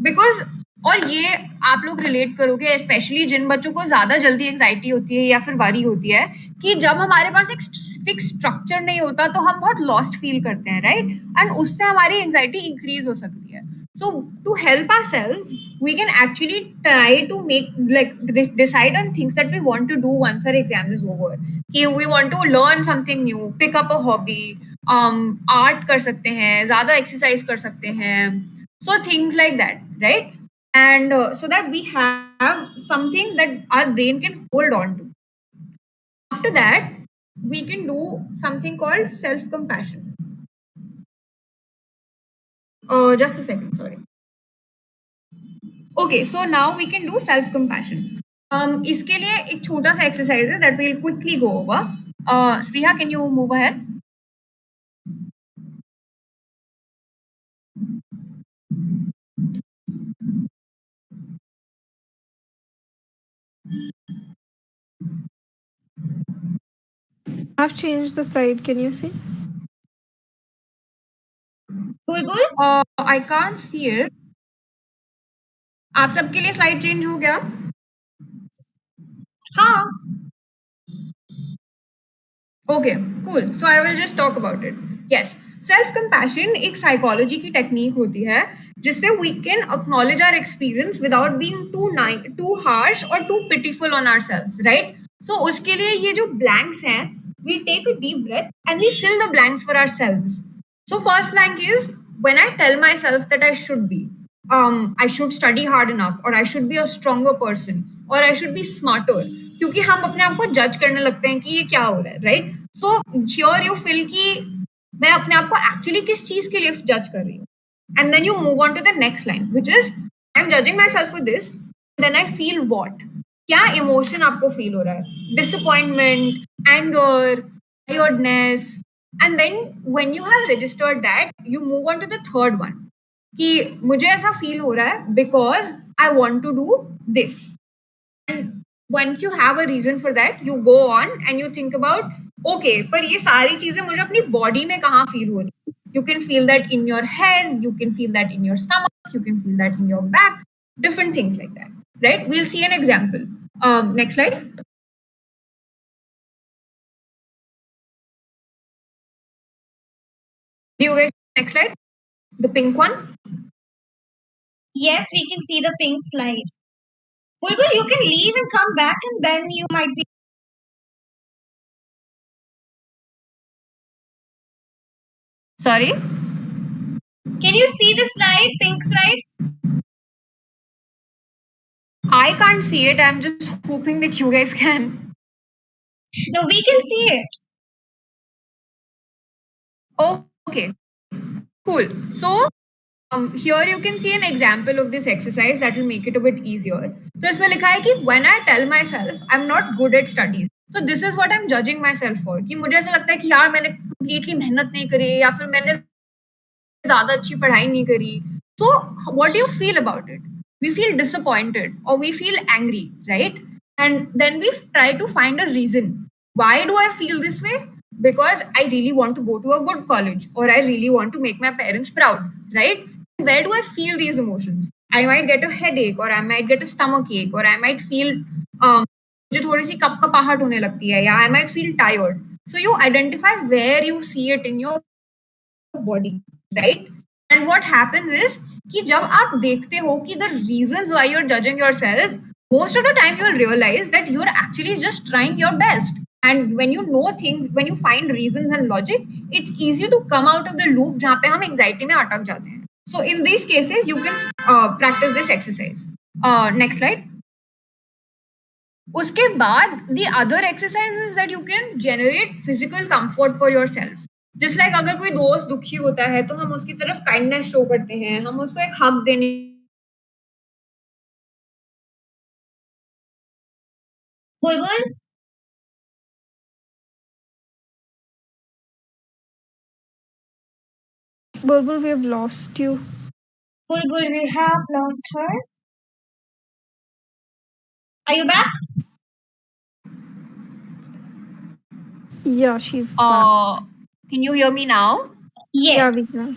Because और ये आप लोग relate करोगे specially जिन बच्चों को ज्यादा जल्दी anxiety होती है या फिर वरी होती है कि जब हमारे पास एक फिक्स स्ट्रक्चर नहीं होता तो हम बहुत लॉस्ट फील करते हैं राइट एंड उससे हमारी एंजाइटी इंक्रीज हो सकती है. So to help ourselves, we can actually try to decide on things that we want to do once our exam is over. We want to learn something new, pick up a hobby, art कर सकते हैं, ज़्यादा exercise कर सकते हैं. So things like that, right? And so that we have something that our brain can hold on to. After that, we can do something called self-compassion. Just a second, sorry. Okay, so now we can do self-compassion. इसके लिए एक छोटा सा exercise है that we'll quickly go over. Spriha, can you move ahead? I've changed the slide. Can you see? Bulbul, I can't see it. आप सबके लिए slide change हो गया? हाँ. Okay, cool. So I will just talk about it. Yes, self compassion एक psychology की technique होती है जिससे we can acknowledge our experience without being too harsh or too pitiful on ourselves, right? So उसके लिए ये जो blanks हैं, we take a deep breath and we fill the blanks for ourselves. So first blank is when I tell myself that I should study hard enough, or I should be a stronger person, or I should be smarter. क्योंकि हम अपने आप को जज करने लगते हैं कि ये क्या हो रहा है, right? So here you feel कि मैं अपने आप को एक्चुअली किस चीज के लिए जज कर रही हूँ, and then you move on to the next line which is I am judging myself for this, then I feel what. क्या इमोशन आपको फील हो रहा है? Disappointment, anger, tiredness, and then when you have registered that you move on to the third one कि मुझे ऐसा feel हो रहा है because I want to do this. And once you have a reason for that, you go on and you think about, okay, पर ये सारी चीजें मुझे अपनी बॉडी में कहाँ फील हो रही? You can feel that in your head, you can feel that in your stomach, you can feel that in your back, different things like that, right? We'll see an example. Next slide. Do you guys next slide? The pink one? Yes, we can see the pink slide. Bulbul, you can leave and come back, and then you might be. Sorry? Can you see the slide, pink slide? I can't see it. I'm just hoping that you guys can. No, we can see it. Okay, cool. So here you can see an example of this exercise that will make it a bit easier. तो इसमें लिखा है कि when I tell myself I'm not good at studies, so this is what I'm judging myself for. कि मुझे ऐसा लगता है कि यार मैंने completely मेहनत नहीं करी या फिर मैंने ज़्यादा अच्छी पढ़ाई नहीं करी. So what do you feel about it? We feel disappointed or we feel angry, right? And then we try to find a reason. Why do I feel this way? Because I really want to go to a good college, or I really want to make my parents proud, right? Where do I feel these emotions? I might get a headache, or I might get a stomach ache, or I might feel मुझे थोड़ी सी कपकपाहट होने लगती है, या I might feel tired. So you identify where you see it in your body, right? And what happens is कि जब आप देखते हो कि the reasons why you're judging yourself, most of the time you'll realize that you're actually just trying your best. And when you know things, when you find reasons and logic, it's easy to come out of the loop जहाँ पे हम anxiety में अटक जाते हैं. So in these cases, you can practice this exercise. Next slide. उसके बाद the other exercise is that you can generate physical comfort for yourself. Just like अगर कोई दोस्त दुखी होता है तो हम उसकी तरफ kindness show करते हैं, हम उसको एक hug देने Bulbul, Bulbul, we have lost you. Bulbul, we have lost her. Are you back? Yeah, she's back. Can you hear me now? Yeah, we Yes. can.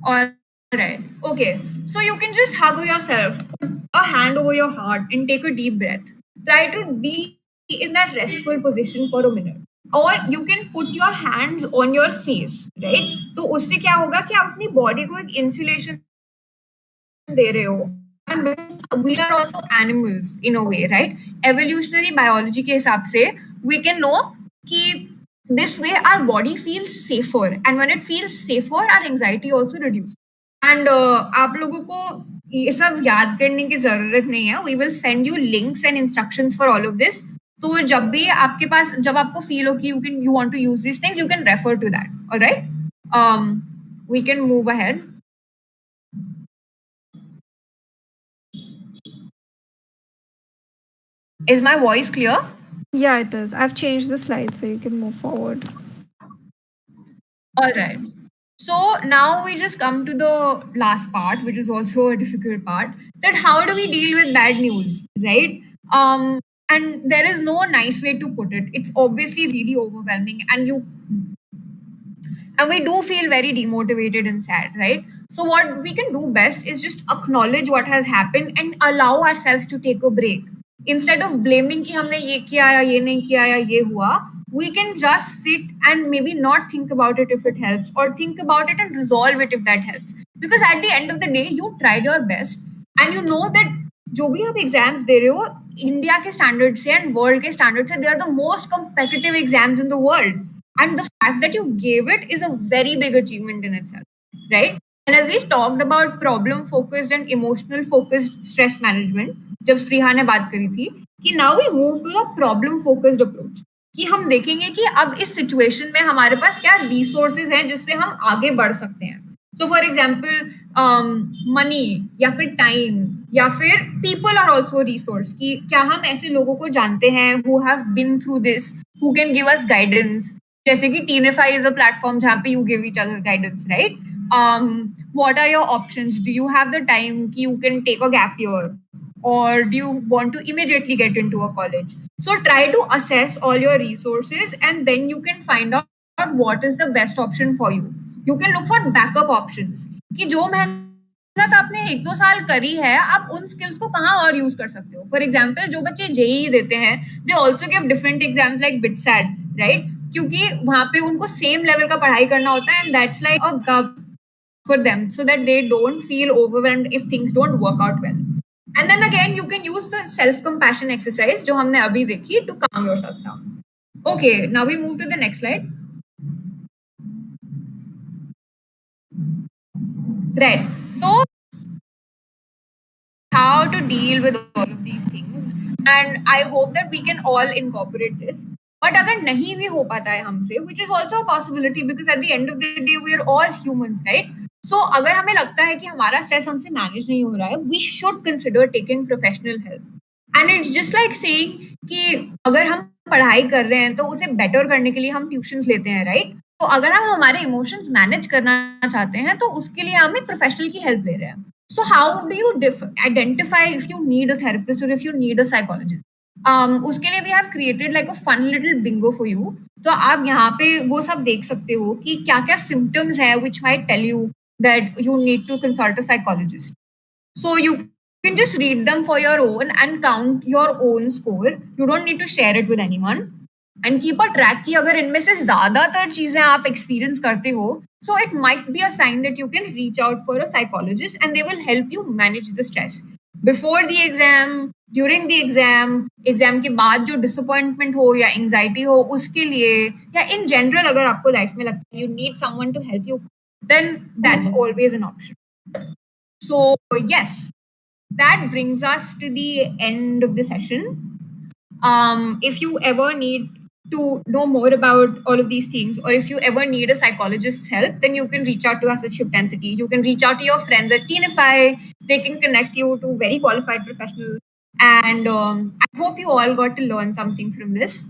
All right. Okay. So you can just hug yourself, put a hand over your heart, and take a deep breath. Try to be in that restful position for a minute. Or you can put your hands on your face, right? तो उससे क्या होगा कि आप अपनी body को एक insulation दे रहे हो. And because we are also animals in a way, right? Evolutionary biology के हिसाब से we can know कि this way our body feels safer, and when it feels safer, our anxiety also reduces. And आप लोगों को ये सब याद करने की जरूरत नहीं है. We will send you links and instructions for all of this. तो जब भी आपके पास जब आपको फील हो कि you want to use these things, you can refer to that. All right. We can move ahead. Is my voice clear? Yeah, it is. I've changed the slide so you can move forward. All right. So now we just come to the last part, which is also a difficult part. That how do we deal with bad news, right? And there is no nice way to put it. It's obviously really overwhelming, and we do feel very demotivated and sad, right? So what we can do best is just acknowledge what has happened and allow ourselves to take a break instead of blaming कि हमने ये किया या ये नहीं किया या ये हुआ. We can just sit and maybe not think about it if it helps, or think about it and resolve it if that helps, because at the end of the day you tried your best, and you know that जो भी आप exams दे रहे हो India के standard से and world के standard से, they are the most competitive exams in the world, and the fact that you gave it is a very big achievement in itself, right? And as we talked about problem focused and emotional focused stress management, जब स्प्रिहा ने बात करी थी कि now we move to the problem focused approach, कि हम देखेंगे कि अब इस सिचुएशन में हमारे पास क्या रिसोर्सेज हैं जिससे हम आगे बढ़ सकते हैं. सो फॉर एग्जाम्पल मनी या फिर टाइम या फिर पीपल आर ऑल्सो रिसोर्स, कि क्या हम ऐसे लोगों को जानते हैं who have been through this, who can give us guidance, जैसे कि Teenify इज अ प्लेटफॉर्म जहाँ पे you give each other guidance, right? What are your options? Do you have the time कि you can take a gap year, or do you want to immediately get into a college? So try to assess all your resources, and then you can find out what is the best option for you. You can look for backup options, कि जो मेहनत आपने 1-2 साल करी है आप उन skills को कहाँ और यूज कर सकते हो. फॉर एग्जाम्पल जो बच्चे जेई देते हैं, they also give different exams like BITSAT, right? क्योंकि वहां पे उनको सेम लेवल का पढ़ाई करना होता है, and that's like a for them, so that they don't feel overwhelmed if things don't work out well. And then again, you can use the self compassion exercise जो हमने अभी देखी, to calm yourself down. Okay, now we move to the next slide. Right. So how to deal with all of these things, and I hope that we can all incorporate this. But अगर नहीं भी हो पाता है हमसे, which is also a possibility, because at the end of the day we are all humans, right? So अगर हमें लगता है कि हमारा स्ट्रेस हमसे मैनेज नहीं हो रहा है, we should consider taking professional help. And it's just like saying कि अगर हम पढ़ाई कर रहे हैं तो उसे बेटर करने के लिए हम ट्यूशंस लेते हैं, राइट? तो अगर हम हमारे इमोशंस मैनेज करना चाहते हैं तो उसके लिए हम एक प्रोफेशनल की हेल्प ले रहे हैं. So how do you identify if you need a therapist or if you need a psychologist? उसके लिए we have created like a fun little bingo for you. तो आप यहाँ पे वो सब देख सकते हो कि क्या क्या symptoms है which might tell you that you need to consult a psychologist. So you can just read them for your own and count your own score. You don't need to share it with anyone. And keep a track कि अगर इनमें से ज्यादातर चीजें आप experience करते हो, so it might be a sign that you can reach out for a psychologist and they will help you manage the stress before the exam, during the exam, exam के बाद जो disappointment हो या anxiety हो उसके लिए, या in general अगर आपको लाइफ में लगता है you need someone to help you, then that's always an option. So yes, that brings us to the end of the session. If you ever need to know more about all of these things, or if you ever need a psychologist's help, then you can reach out to us at Shivtensity. You can reach out to your friends at Teenify. They can connect you to very qualified professionals. And I hope you all got to learn something from this.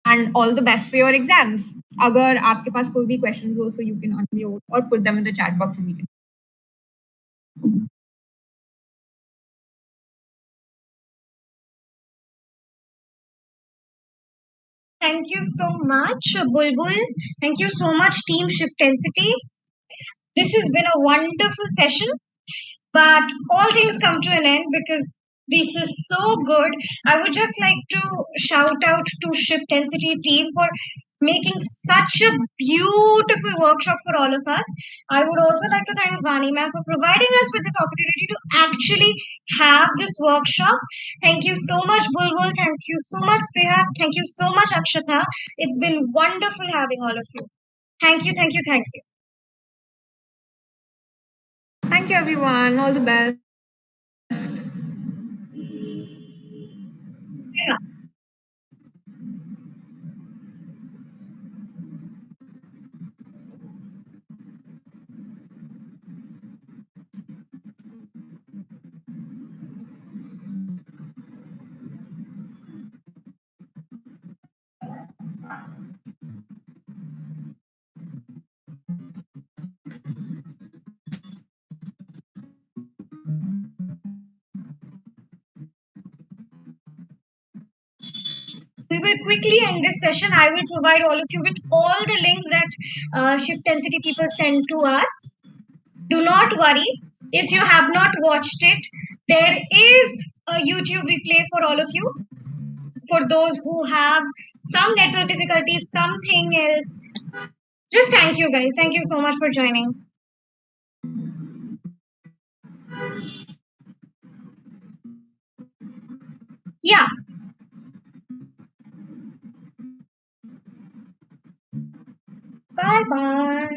And all the best for your exams. अगर आपके पास कोई भी questions हो, so you can unmute or put them in the chat box and we can. Thank you so much, Bulbul. Thank you so much, Team Shivtensity. This has been a wonderful session, but all things come to an end because this is so good. I would just like to shout out to Shivtensity team for making such a beautiful workshop for all of us. I would also like to thank Vani ma'am for providing us with this opportunity to actually have this workshop. Thank you so much, Bulbul. Thank you so much, Priya. Thank you so much, Akshata. It's been wonderful having all of you. Thank you, thank you, thank you. Thank you, everyone. All the best. Yeah. We will quickly end this session. I will provide all of you with all the links that Shivtensity people send to us. Do not worry if you have not watched it. There is a YouTube replay for all of you. For those who have some network difficulties, something else. Just thank you guys. Thank you so much for joining. Yeah. Bye bye.